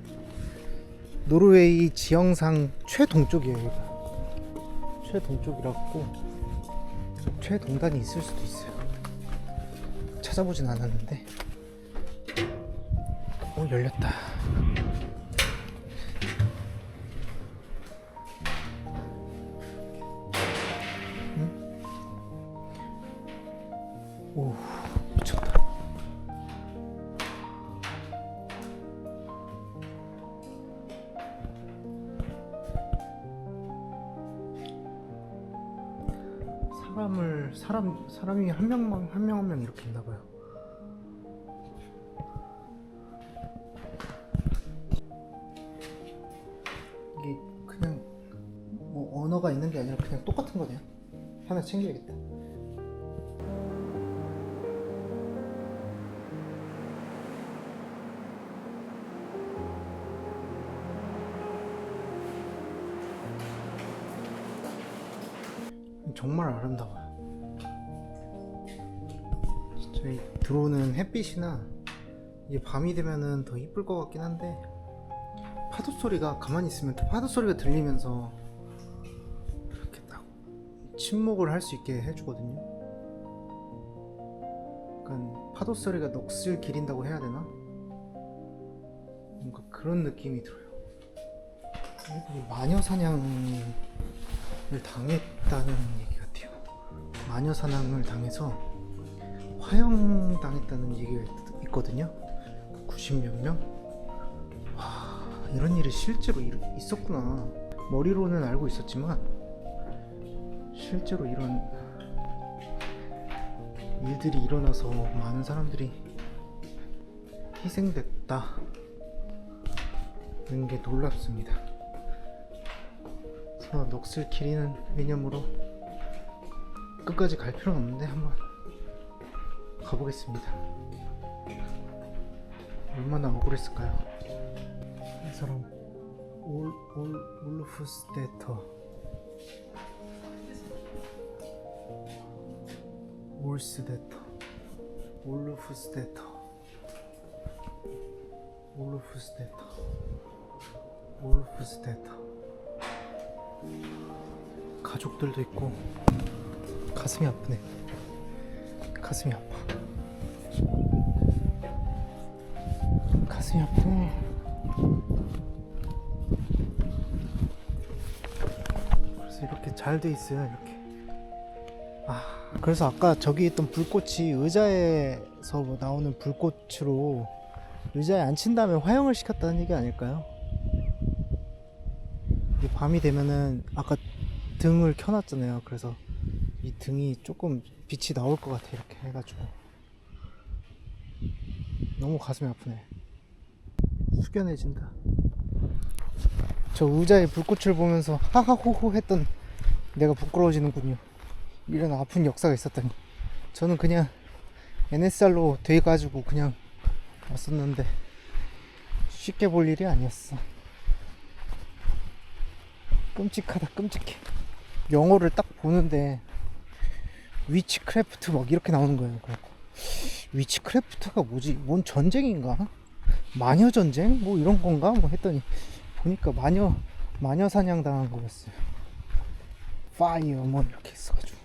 노르웨이 지형상 최동쪽이에요. 여기가 최동쪽이라고. 최동단이 있을 수도 있어요. 찾아보진 않았는데. 오, 열렸다. 오, 미쳤다. 사람이 한 명 이렇게 있나봐요. 이게 그냥 뭐 언어가 있는 게 아니라 그냥 똑같은 거네요. 하나 챙겨야겠다. 정말 아름다워요. 저희 들어오는 햇빛이나 이게 밤이 되면은 더 이쁠 것 같긴 한데 파도 소리가 가만히 있으면 또 파도 소리가 들리면서 이렇게 딱 침묵을 할 수 있게 해주거든요. 약간 파도 소리가 넋을 기린다고 해야 되나? 뭔가 그런 느낌이 들어요. 애들이 마녀 사냥을 당했다는 얘기 같아요. 마녀 사냥을 당해서 화형 당했다는 얘기가 있거든요. 90몇 명? 와, 이런 일이 실제로 있었구나. 머리로는 알고 있었지만 실제로 이런 일들이 일어나서 많은 사람들이 희생됐다는 게 놀랍습니다. 그래서 넋을 기리는 개념으로 끝까지 갈 필요는 없는데 한번 가보겠습니다. 얼마나 억울했을까요? 이 사람 올루프스테터 올스데터 올루프스테터 올루프스테터 올루프스테터 가족들도 있고 가슴이 아프네. 가슴이 아파. 가슴이 아프네. 그래서 이렇게 잘 돼 있어요. 이렇게. 그래서 아까 저기 있던 불꽃이 의자에서 뭐 나오는 불꽃으로 의자에 앉힌 다음에 화형을 시켰다는 얘기 아닐까요? 이 밤이 되면은 아까 등을 켜놨잖아요. 그래서 이 등이 조금 빛이 나올 것 같아. 이렇게 해가지고 너무 가슴이 아프네. 숙연해진다. 저 의자에 불꽃을 보면서 하하호호 했던 내가 부끄러워지는군요. 이런 아픈 역사가 있었다니. 저는 그냥 NSR로 돼가지고 그냥 왔었는데 쉽게 볼 일이 아니었어. 끔찍하다. 끔찍해. 영어를 딱 보는데 위치크래프트 막 이렇게 나오는 거예요. 그래갖고 위치크래프트가 뭐지? 뭔 전쟁인가? 마녀 전쟁? 뭐 이런 건가? 뭐 했더니 보니까 마녀 사냥 당한 거였어요. 파이어 뭐 이렇게 있어가지고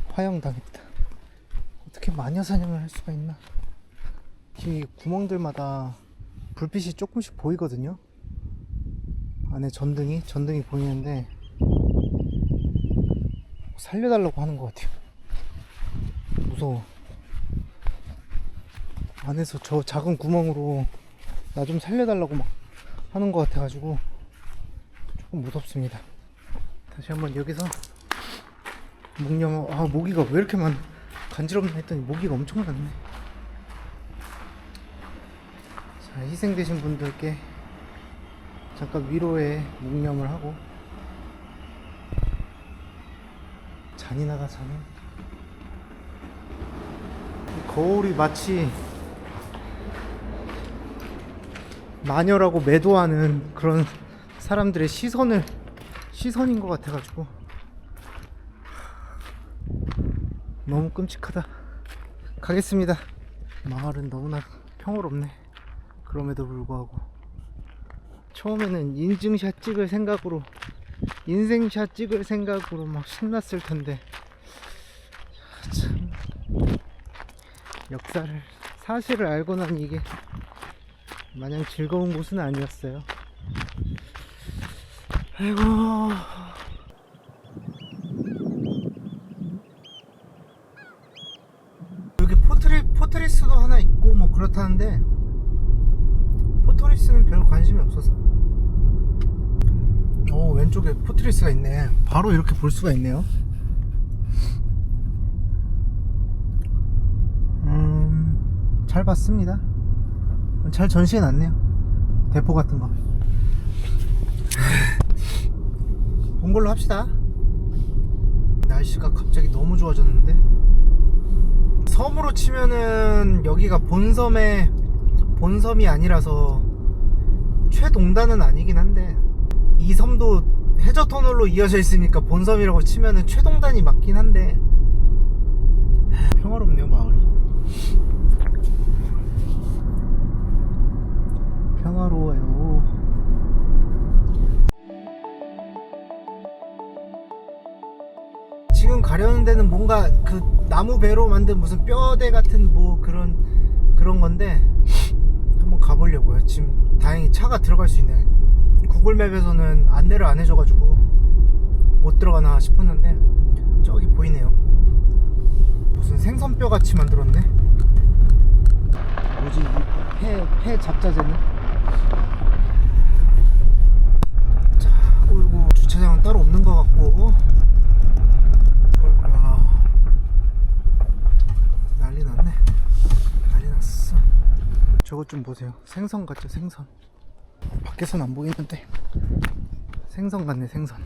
화형 당했다. 어떻게 마녀 사냥을 할 수가 있나? 이 구멍들마다 불빛이 조금씩 보이거든요. 안에 전등이 보이는데 살려달라고 하는 것 같아요. 무서워. 안에서 저 작은 구멍으로 나 좀 살려달라고 막 하는 것 같아가지고 조금 무섭습니다. 다시 한번 여기서 모기가 왜 이렇게 간지럽나 했더니 모기가 엄청 많네. 자, 희생되신 분들께 잠깐 위로의 묵념을 하고. 잔인하다. 잔인. 이 거울이 마치 마녀라고 매도하는 그런 사람들의 시선인 것 같아가지고 너무 끔찍하다. 가겠습니다. 마을은 너무나 평화롭네. 그럼에도 불구하고 처음에는 인증샷 찍을 생각으로 인생샷 찍을 생각으로 막 신났을 텐데 참 역사를 사실을 알고 난 이게 마냥 즐거운 곳은 아니었어요. 아이고. 여기 포트리스도 하나 있고 뭐 그렇다는데 포트리스는 별 관심이 없어서. 왼쪽에 포트리스가 있네. 바로 이렇게 볼 수가 있네요. 잘 봤습니다. 잘 전시해놨네요. 대포 같은 거. 본 걸로 합시다. 날씨가 갑자기 너무 좋아졌는데. 섬으로 치면은 여기가 본섬이 아니라서 최동단은 아니긴 한데 이 섬도 해저 터널로 이어져 있으니까 본섬이라고 치면은 최동단이 맞긴 한데 평화롭네요. 마을이 평화로워요. 가려는 데는 뭔가 그 나무 배로 만든 무슨 뼈대 같은 뭐 그런 건데 한번 가보려고요. 지금 다행히 차가 들어갈 수 있네. 구글맵에서는 안내를 안 해줘가지고 못 들어가나 싶었는데 저기 보이네요. 무슨 생선뼈 같이 만들었네. 뭐지? 폐 잡자재는? 자, 어이구, 주차장은 따로 없는 것 같고. 어이구야, 난리 났네. 난리 났어. 저것 좀 보세요. 생선 같죠? 생선. 밖에선 안 보이는데 생선 같네. 생선.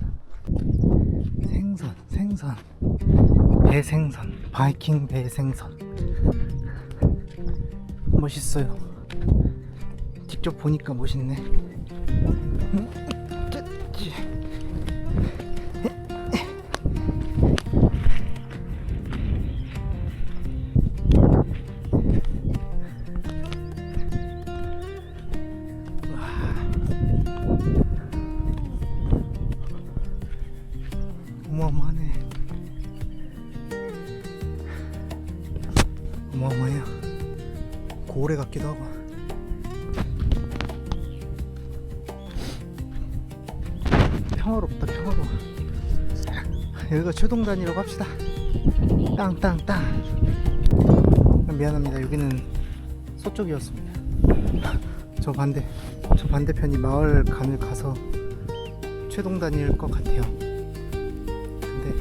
배생선. 바이킹 배생선. 멋있어요. 직접 보니까 멋있네. 어마어마하네. 어마어마해요. 고래 같기도 하고. 평화롭다. 평화로워. 여기가 최동단이라고 합시다. 땅땅땅. 미안합니다. 여기는 서쪽이었습니다. 저 반대편이 마을 간을 가서 최동단일 것 같아요. 근데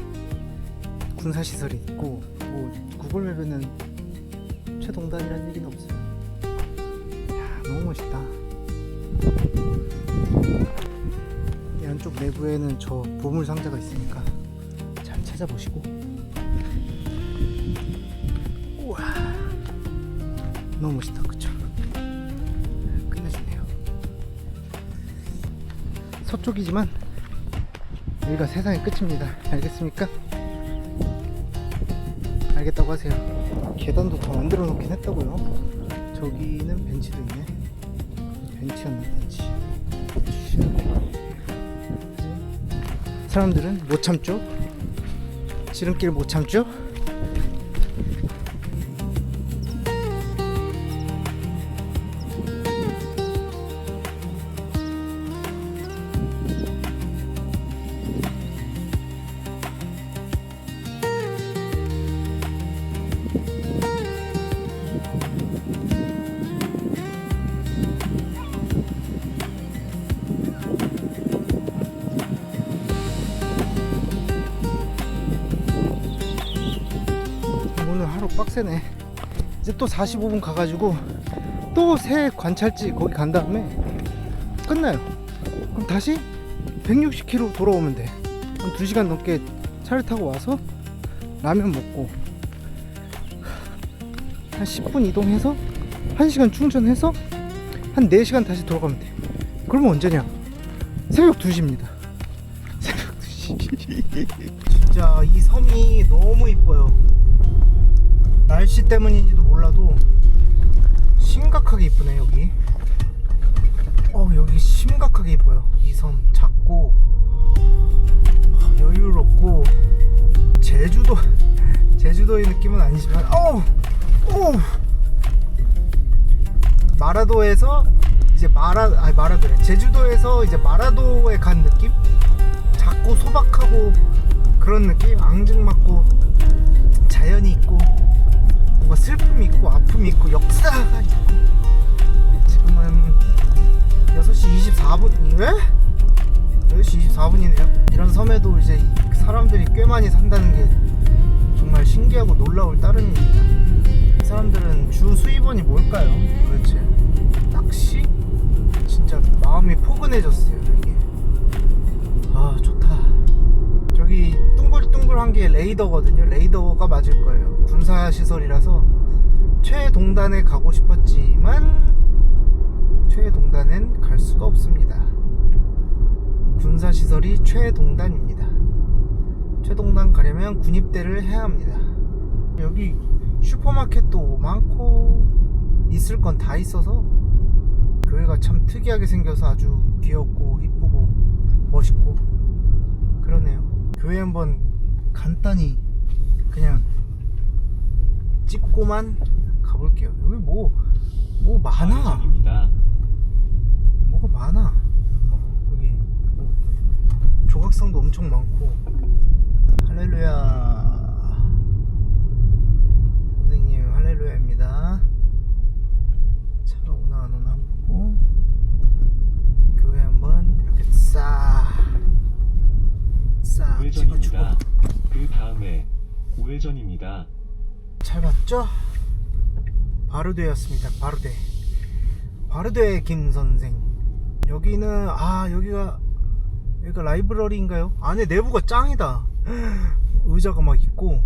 군사시설이 있고 뭐 구글맵에는 최동단이라는 얘기는 없어요. 야, 너무 멋있다. 이 안쪽 내부에는 저 보물 상자가 있으니까 잘 찾아보시고. 우와, 너무 멋있다. 그쵸? 끝내주네요. 서쪽이지만 여기가 세상의 끝입니다. 알겠습니까? 알겠다고 하세요. 계단도 더 만들어 놓긴 했다고요. 저기는 벤치도 있네. 벤치였네. 벤치. 사람들은 못 참죠. 지름길 못 참죠. 오늘 하루 빡세네. 이제 또 45분 가가지고 또 새 관찰지 거기 간 다음에 끝나요. 그럼 다시 160km 돌아오면 돼. 한 2시간 넘게 차를 타고 와서 라면 먹고 한 10분 이동해서 1시간 충전해서 한 4시간 다시 돌아가면 돼. 그러면 언제냐? 새벽 2시입니다. 새벽 2시. 진짜 이 섬이 너무 이뻐요. 날씨 때문인지도 몰라도 심각하게 이쁘네. 여기 여기 심각하게 이뻐요. 이 섬 작고 여유롭고 제주도의 느낌은 아니지만 마라도에서 이제 마라도래. 제주도에서 이제 마라도에 간 느낌? 작고 소박하고 그런 느낌? 앙증맞고 자연이 있고 뭔가 슬픔이 있고 아픔이 있고 역사가 있고. 지금은 6시 24분. 왜? 6시 24분이네요 이런 섬에도 이제 사람들이 꽤 많이 산다는 게 정말 신기하고 놀라울 따름입니다. 이 사람들은 주 수입원이 뭘까요? 도대체 낚시? 진짜 마음이 포근해졌어요. 이게 좋다. 저기 둥글둥글한 게 레이더거든요. 레이더가 맞을 거예요. 군사시설이라서 최동단에 가고 싶었지만 최동단엔 갈 수가 없습니다. 군사시설이 최동단입니다. 최동단 가려면 군입대를 해야 합니다. 여기 슈퍼마켓도 많고 있을 건 다 있어서 교회가 참 특이하게 생겨서 아주 귀엽고 이쁘고 멋있고 그러네요. 교회 한번 간단히 그냥 찍고만 가볼게요. 여기 뭐 많아. 좌회전입니다. 뭐가 많아. 여기 조각상도 엄청 많고. 할렐루야. 선생님 할렐루야입니다. 차가 오나 안 오나 한번 보고 교회 한번 이렇게 싹 찍어주고. 우회전입니다. 그 다음에 우회전입니다. 잘 봤죠? 바르되었습니다. 바르되 김 선생. 여기는 여기가 라이브러리인가요? 안에 내부가 짱이다. 의자가 막 있고.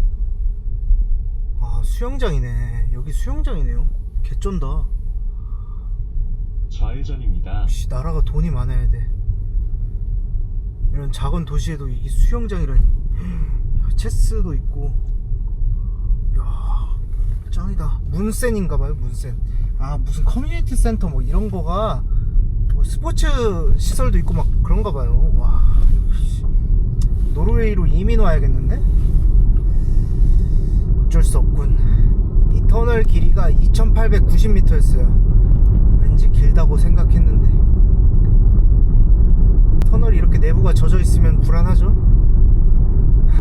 수영장이네. 여기 수영장이네요. 개쩐다. 좌회전입니다. 역시 나라가 돈이 많아야 돼. 이런 작은 도시에도 이게 수영장이라니. 야, 체스도 있고. 야, 짱이다. 문센인가봐요. 문센. 무슨 커뮤니티 센터 뭐 이런 거가 뭐 스포츠 시설도 있고 막 그런가봐요. 와, 노르웨이로 이민 와야겠는데? 어쩔 수 없군. 이 터널 길이가 2890m였어요 왠지 길다고 생각했는데. 터널이 이렇게 내부가 젖어 있으면 불안하죠?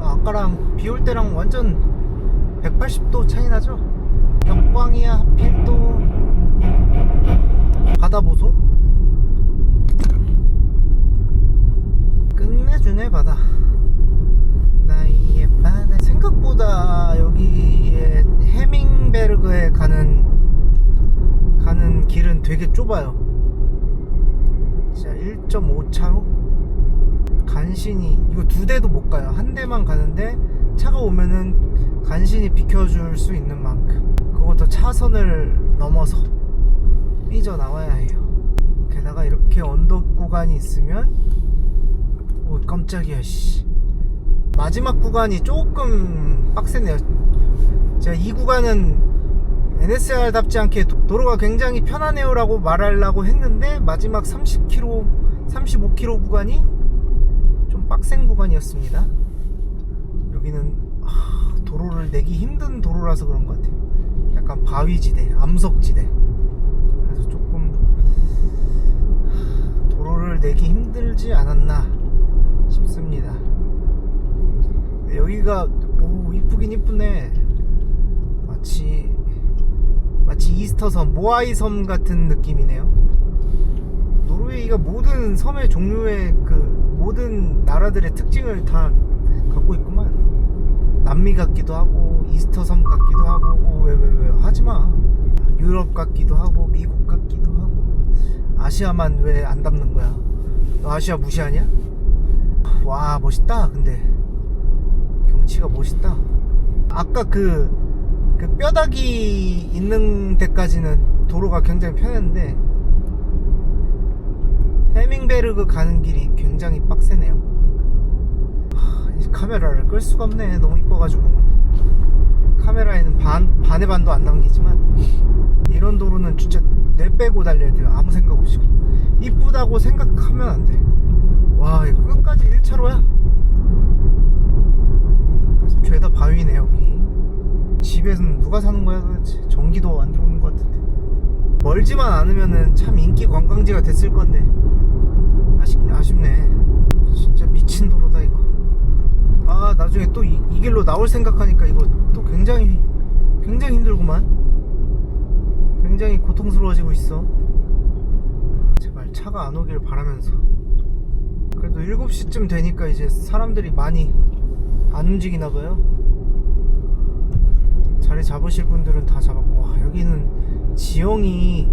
아까랑 비 올 때랑 완전 180도 차이 나죠? 역광이야. 하필 또 바다 보소? 끝내주네 바다. 나의 바다. 생각보다 여기에 해밍베르그에 가는 길은 되게 좁아요. 진짜 1.5차로 간신히, 이거 2대도 못 가요. 한 대만 가는데 차가 오면은 간신히 비켜줄 수 있는 만큼. 그것도 차선을 넘어서 삐져나와야 해요. 게다가 이렇게 언덕 구간이 있으면, 오 깜짝이야 씨. 마지막 구간이 조금 빡세네요. 제가 이 구간은 NSR답지 않게 도로가 굉장히 편하네요 라고 말하려고 했는데, 마지막 30km, 35km 구간이 좀 빡센 구간이었습니다. 여기는 도로를 내기 힘든 도로라서 그런 것 같아요. 약간 바위지대, 암석지대. 그래서 조금 도로를 내기 힘들지 않았나 싶습니다. 여기가 이쁘긴 이쁘네. 마치 이스터섬, 모아이 섬 같은 느낌이네요. 노르웨이가 모든 섬의 종류의 모든 나라들의 특징을 다 갖고 있구만. 남미 같기도 하고 이스터섬 같기도 하고. 왜 하지마. 유럽 같기도 하고 미국 같기도 하고. 아시아만 왜 안 담는 거야? 너 아시아 무시하냐? 와 멋있다. 근데 경치가 멋있다. 아까 그 뼈다귀 있는 데까지는 도로가 굉장히 편했는데, 해밍베르그 가는 길이 굉장히 빡세네요. 이 카메라를 끌 수가 없네. 너무 이뻐가지고. 카메라에는 반의 반도 안 남기지만, 이런 도로는 진짜 내 빼고 달려야 돼요. 아무 생각 없이. 이쁘다고 생각하면 안 돼. 와, 이거 끝까지 1차로야? 죄다 바위네 여기. 집에서는 누가 사는 거야 도대체? 전기도 안 들어오는 것 같은데. 멀지만 않으면은 참 인기 관광지가 됐을 건데 아쉽네. 진짜 미친 도로다 이거. 나중에 또 이 길로 나올 생각하니까 이거 또 굉장히 힘들구만. 굉장히 고통스러워지고 있어. 제발 차가 안 오길 바라면서. 그래도 7시쯤 되니까 이제 사람들이 많이 안 움직이나봐요. 자리 잡으실 분들은 다 잡았고. 와, 여기는 지형이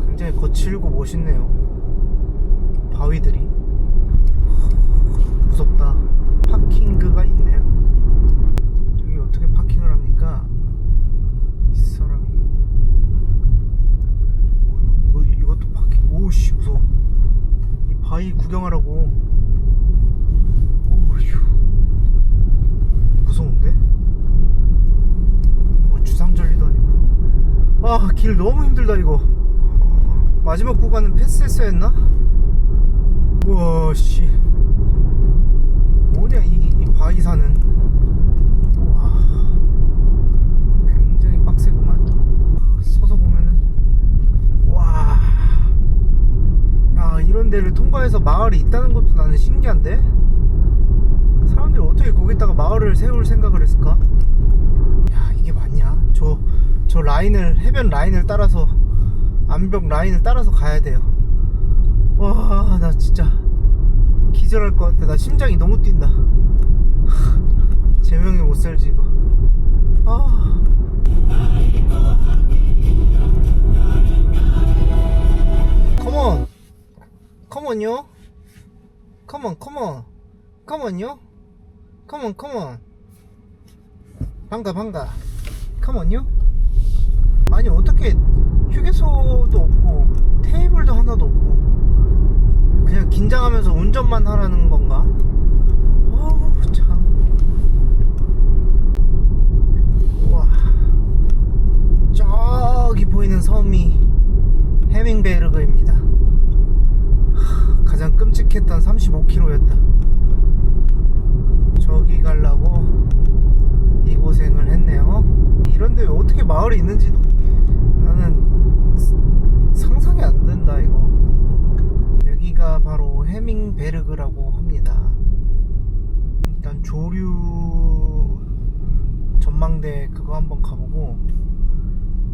굉장히 거칠고 멋있네요. 바위들이. 무섭다. 파킹그가 있네요. 여기 어떻게 파킹을 합니까? 이 사람이. 이것도 파킹. 오우씨 무서워. 이 바위 구경하라고. 오우휴 무서운데? 주상절리도 아니고. 길 너무 힘들다 이거. 마지막 구간은 패스했어야 했나? 우와 씨. 뭐냐 이 바위산은. 이런 데를 통과해서 마을이 있다는 것도 나는 신기한데? 사람들이 어떻게 거기다가 마을을 세울 생각을 했을까? 야, 이게 맞냐? 저 라인을, 해변 라인을 따라서, 암벽 라인을 따라서 가야 돼요. 와, 나 진짜 기절할 것 같아. 나 심장이 너무 뛴다. 제명이 못 살지 이거. 아. 컴온, 컴온요. 컴온, 컴온, 컴온요. 컴온, 컴온. 반가. 컴온요. 아니 어떻게 휴게소도 없고 테이블도 하나도 없고 그냥 긴장하면서 운전만 하라는 건가? 어우 참. 우와, 저기 보이는 섬이 해밍베르그입니다. 가장 끔찍했던 35km였다. 저기 가려고 이 고생을 했네요. 이런데 왜 어떻게 마을이 있는지도 나는 상상이 안 된다 이거. 여기가 바로 해밍베르그라고 합니다. 일단 조류 전망대 그거 한번 가보고.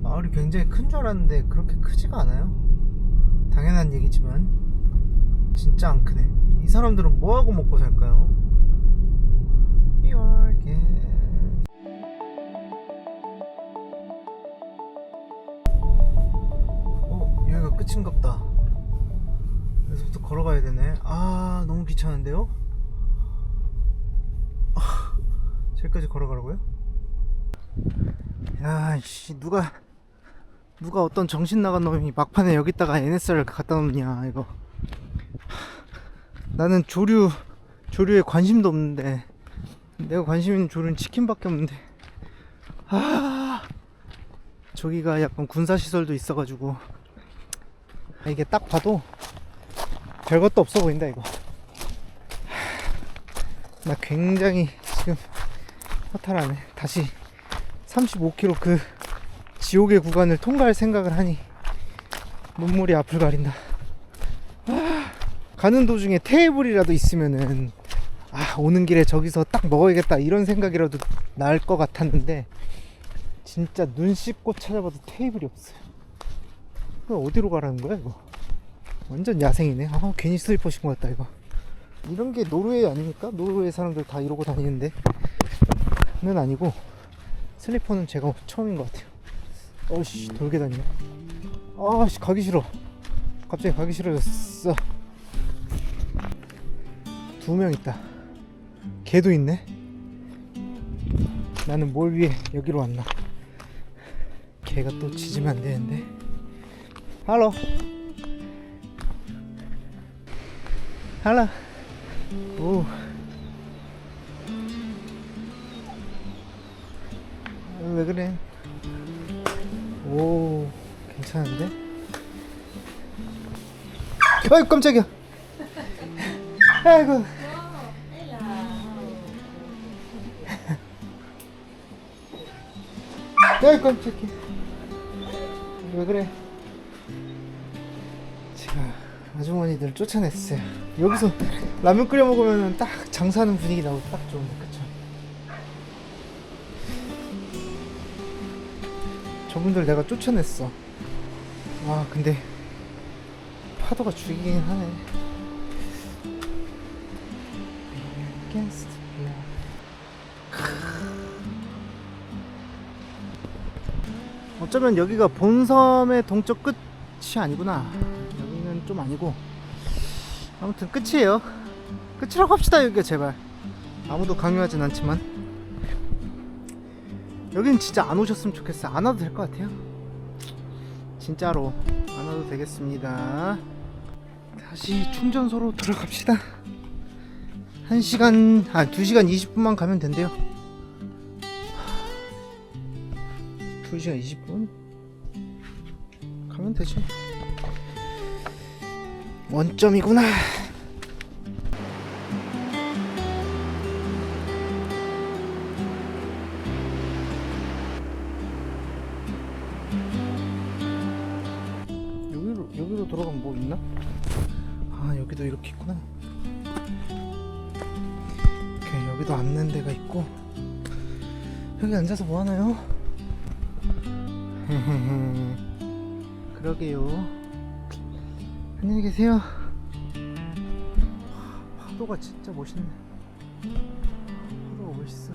마을이 굉장히 큰 줄 알았는데 그렇게 크지가 않아요. 당연한 얘기지만 진짜 안 크네. 이 사람들은 뭐하고 먹고 살까요? 여기가 끝인갑다. 여기서부터 걸어가야 되네. 아, 너무 귀찮은데요? 저기까지 걸어가라고요? 야, 씨, 누가 어떤 정신 나간 놈이 막판에 여기다가 NSR을 갖다 놓냐 이거. 나는 조류에 관심도 없는데, 내가 관심 있는 조류는 치킨밖에 없는데. 저기가 약간 군사시설도 있어가지고 이게 딱 봐도 별것도 없어 보인다 이거. 나 굉장히 지금 허탈하네. 다시 35km 그 지옥의 구간을 통과할 생각을 하니 눈물이 앞을 가린다. 가는 도중에 테이블이라도 있으면은 오는 길에 저기서 딱 먹어야겠다 이런 생각이라도 날 것 같았는데 진짜 눈 씻고 찾아봐도 테이블이 없어요. 이거 어디로 가라는 거야 이거? 완전 야생이네. 괜히 슬리퍼 신고 왔다 이거. 이런 게 노르웨이 아닙니까? 노르웨이 사람들 다 이러고 다니는데 는 아니고, 슬리퍼는 제가 처음인 것 같아요. 어씨, 돌계단이네. 아씨, 가기 싫어. 갑자기 가기 싫어졌어. 2명 있다. 개도 있네. 나는 뭘 위해 여기로 왔나. 개가 또 짖으면 안 되는데. 할로. 할로. 오. 왜 그래? 오, 괜찮은데? 아이고 깜짝이야. 아이고. 아이고 깜짝이야. 왜 그래? 제가 아주머니들 쫓아냈어요. 여기서 라면 끓여 먹으면 딱 장사하는 분위기 나고 딱 좋은데, 그쵸? 저분들 내가 쫓아냈어. 근데 파도가 죽이긴 하네. 어쩌면 여기가 본섬의 동쪽 끝이 아니구나. 여기는 좀 아니고, 아무튼 끝이에요. 끝이라고 합시다. 여기가 제발. 아무도 강요하진 않지만 여긴 진짜 안 오셨으면 좋겠어. 안 와도 될 것 같아요. 진짜로 안 와도 되겠습니다. 다시 충전소로 들어갑시다. 2시간 20분만 가면 된대요. 2시간 20분? 가면 되지. 원점이구나. 여기로 들어가면 뭐 있나? 아, 여기도 이렇게 있구나. 이렇게 여기도 앉는 데가 있고. 여기 앉아서 뭐 하나요? 그러게요. 안녕히 계세요. 파도가 진짜 멋있네. 파도가 멋있어.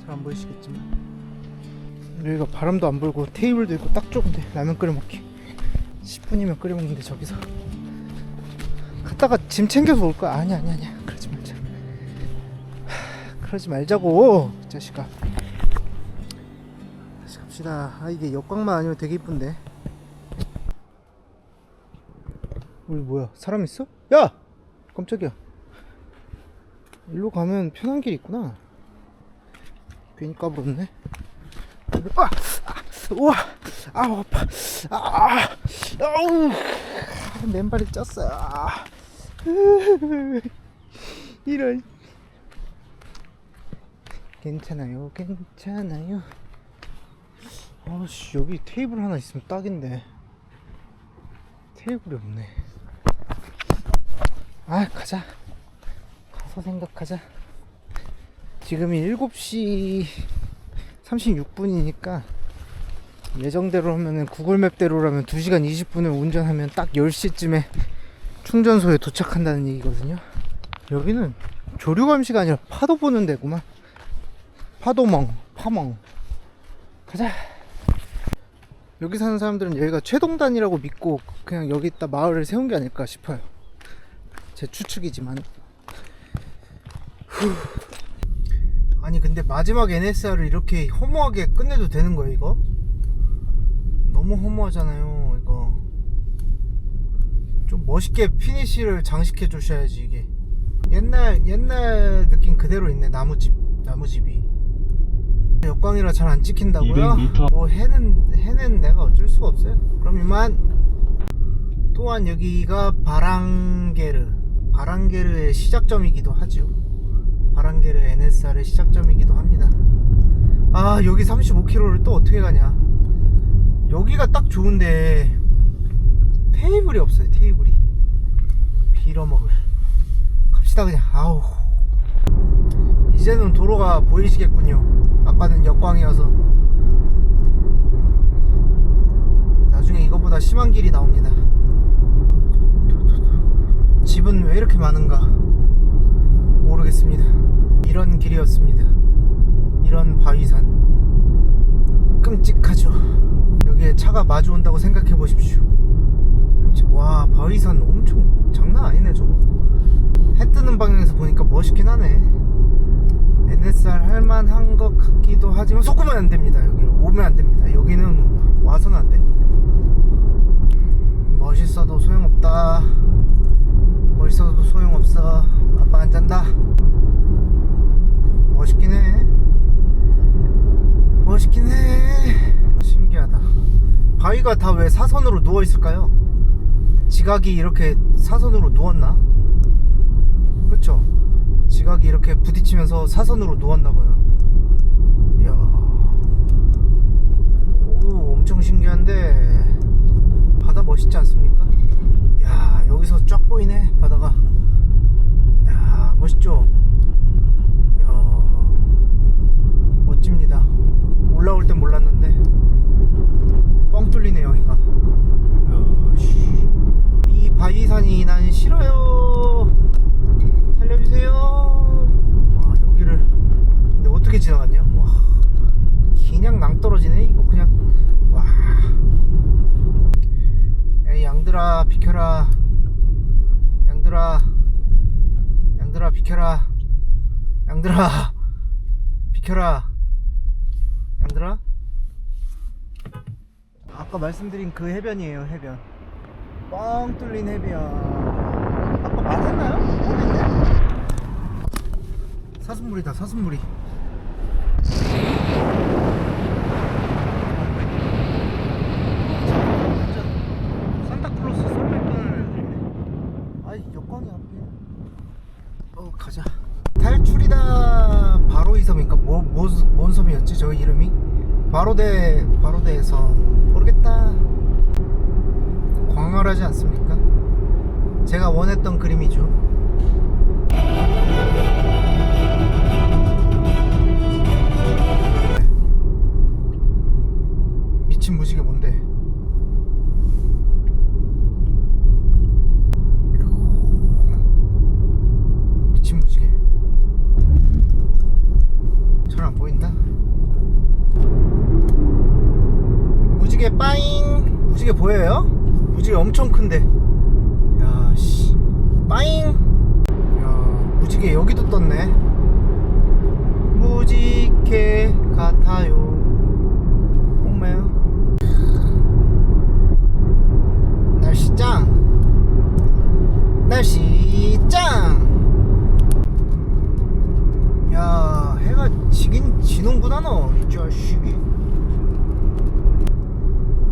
잘 안 보이시겠지만 여기가 바람도 안 불고 테이블도 있고 딱 좋은데 라면 끓여 먹기 10분이면 끓여 먹는데 저기서 갔다가 짐 챙겨서 올 거야. 아니야 그러지 말자. 그러지 말자고 이 자식아. 다시 갑시다. 아, 이게 역광만 아니면 되게 이쁜데. 우리 뭐야, 사람 있어? 야! 깜짝이야. 일로 가면 편한 길 있구나. 괜히 까불었네. 아! 우와! 아우, 아파. 아우! 맨발이 쪘어요. 이런. 괜찮아요. 아씨, 여기 테이블 하나 있으면 딱인데 테이블이 없네. 아, 가자. 가서 생각하자. 지금이 7시 36분이니까 예정대로 하면은 구글맵대로라면 2시간 20분을 운전하면 딱 10시쯤에 충전소에 도착한다는 얘기거든요. 여기는 조류감시가 아니라 파도 보는 데구만. 파멍. 가자. 여기 사는 사람들은 여기가 최동단이라고 믿고 그냥 여기다 마을을 세운 게 아닐까 싶어요. 제 추측이지만. 아니 근데 마지막 NSR을 이렇게 허무하게 끝내도 되는 거예요 이거? 너무 허무하잖아요 이거. 좀 멋있게 피니시를 장식해 주셔야지. 이게 옛날 느낌 그대로 있네. 나무집이 역광이라 잘 안 찍힌다고요? 200m. 뭐 해는 내가 어쩔 수가 없어요. 그럼 이만. 또한 여기가 바랑게르의 시작점이기도 하죠. 바랑게르 NSR의 시작점이기도 합니다. 아, 여기 35km를 또 어떻게 가냐. 여기가 딱 좋은데 테이블이 없어요. 테이블이 빌어먹을. 갑시다 그냥. 아우, 이제는 도로가 보이시겠군요. 아까는 역광이어서. 나중에 이거보다 심한 길이 나옵니다. 집은 왜 이렇게 많은가 모르겠습니다. 이런 길이었습니다. 이런 바위산. 끔찍하죠. 여기에 차가 마주 온다고 생각해 보십시오. 와, 바위산 엄청 장난 아니네 저거. 해 뜨는 방향에서 보니까 멋있긴 하네. NSR 할만한 것 같기도 하지만 섞으면 안 됩니다. 여기로 오면 안 됩니다. 여기는 와서는 안 돼. 멋있어도 소용없다. 멋있어도 소용없어. 아빠 안 잔다. 멋있긴 해. 신기하다. 바위가 다 왜 사선으로 누워있을까요? 지각이 이렇게 사선으로 누웠나? 그쵸? 지각이 이렇게 부딪히면서 사선으로 누웠나봐요. 이야, 오, 엄청 신기한데. 바다 멋있지 않습니까? 야, 여기서 쫙 보이네 바다가. 야, 멋있죠? 야, 멋집니다. 올라올 땐 몰랐는데 뻥 뚫리네 여기가. 야, 이 바위산이 난 싫어요. 살려주세요. 와, 여기를 근데 어떻게 지나갔냐? 와, 그냥 낭떨어지네 이거 그냥. 와, 에이, 양들아 비켜라. 양들아 비켜라. 양들아 비켜라. 양들아, 아까 말씀드린 그 해변이에요. 해변. 뻥 뚫린 해변. 아까 말했나요? 모르겠네. 사슴물이다, 사슴물이. 산타클로스 솔메끈을. 아이, 역광이 앞에. 가자. 탈출이다. 바로 이 섬인가? 뭔 섬이었지? 저 이름이? 바로대 섬. 모르겠다. 광활하지 않습니까? 제가 원했던 그림이죠. 미친 무지개 뭔데? 미친 무지개. 잘 안 보인다. 무지개 빠잉. 무지개 보여요? 무지개 엄청 큰데. 야, 씨. 빠잉. 야, 무지개 여기도 떴네. 무지개 같아요. 엄마야. 날씨 짱. 날씨 짱. 야, 해가 지긴 지는구나 너. 이 자식이.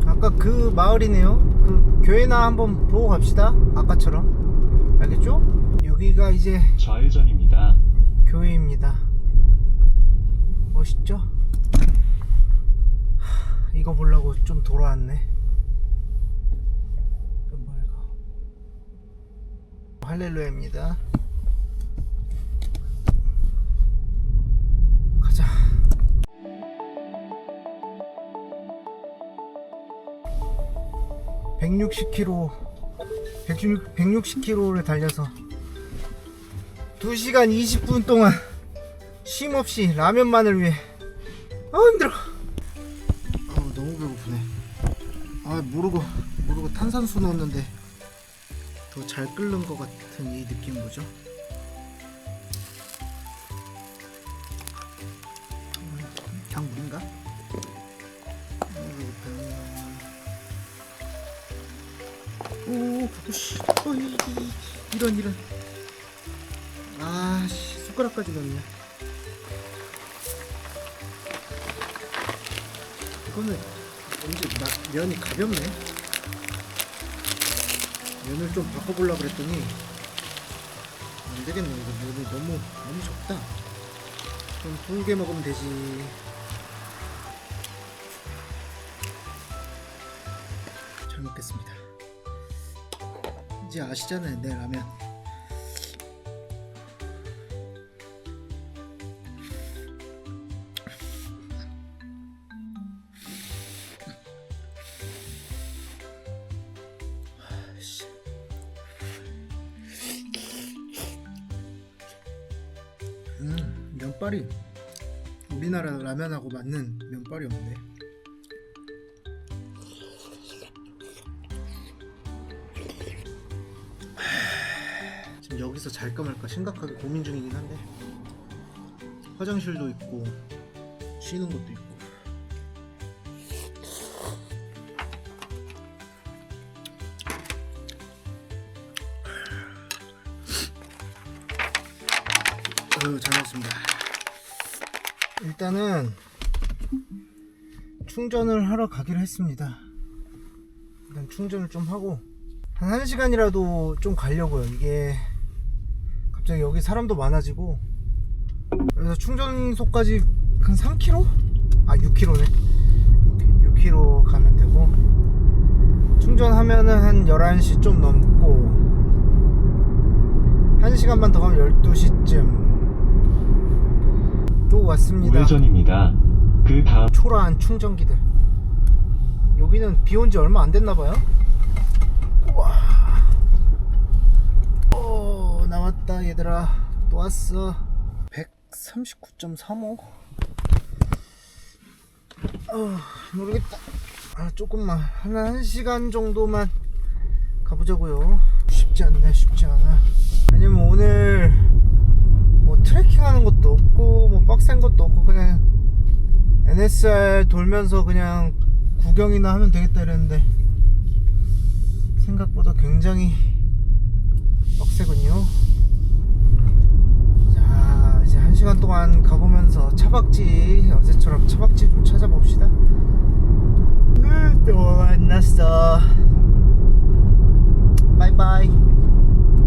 아까 그 마을이네요. 그 교회나 한번 보고 갑시다. 아까처럼. 알겠죠? 여기가 이제 좌회전입니다. 교회입니다. 멋있죠? 이거 보려고 좀 돌아왔네. 이거 뭐야 이거. 할렐루야입니다. 가자. 160km를 달려서 2시간 20분 동안 쉼없이 라면만을 위해 힘들어. 너무 배고프네. 모르고 탄산수 넣었는데 더 잘 끓는 것 같은 이 느낌 뭐죠? 그냥 물인가? 오씨, 이런. 아씨, 숟가락까지 넣네. 이거는 왠지 면이 가볍네. 면을 좀 바꿔보려고 그랬더니 안 되겠네. 이거 면이 너무 적다. 그럼 2개 먹으면 되지. 잘 먹겠습니다. 이제 아시잖아요, 내 라면. 면발이 우리나라 라면하고 맞는 면발이 없네. 지금 여기서 잘까 말까 심각하게 고민 중이긴 한데, 화장실도 있고 쉬는 것도 있고. 잘 먹었습니다. 일단은 충전을 하러 가기로 했습니다. 일단 충전을 좀 하고 한 1시간이라도 좀 가려고요. 이게 갑자기 여기 사람도 많아지고, 그래서 충전소까지 한 3km? 6km네. 6km 가면 되고, 충전하면은 한 11시 좀 넘고 1시간만 더 가면 12시쯤 또 왔습니다. 우회전입니다. 그 다음 초라한 충전기들. 여기는 비 온 지 얼마 안 됐나봐요. 우와. 나왔다 얘들아. 또 왔어. 139.35. 모르겠다. 조금만 한 1시간 정도만 가보자고요. 쉽지 않아. 왜냐면 오늘 뭐 트레킹 하는 것도 없고 뭐 빡센 것도 없고, 그냥 NSR 돌면서 그냥 구경이나 하면 되겠다 이랬는데 생각보다 굉장히 빡세군요. 자, 이제 1시간 동안 가보면서 차박지, 어제처럼 차박지 좀 찾아봅시다. 또 만났어. 바이바이.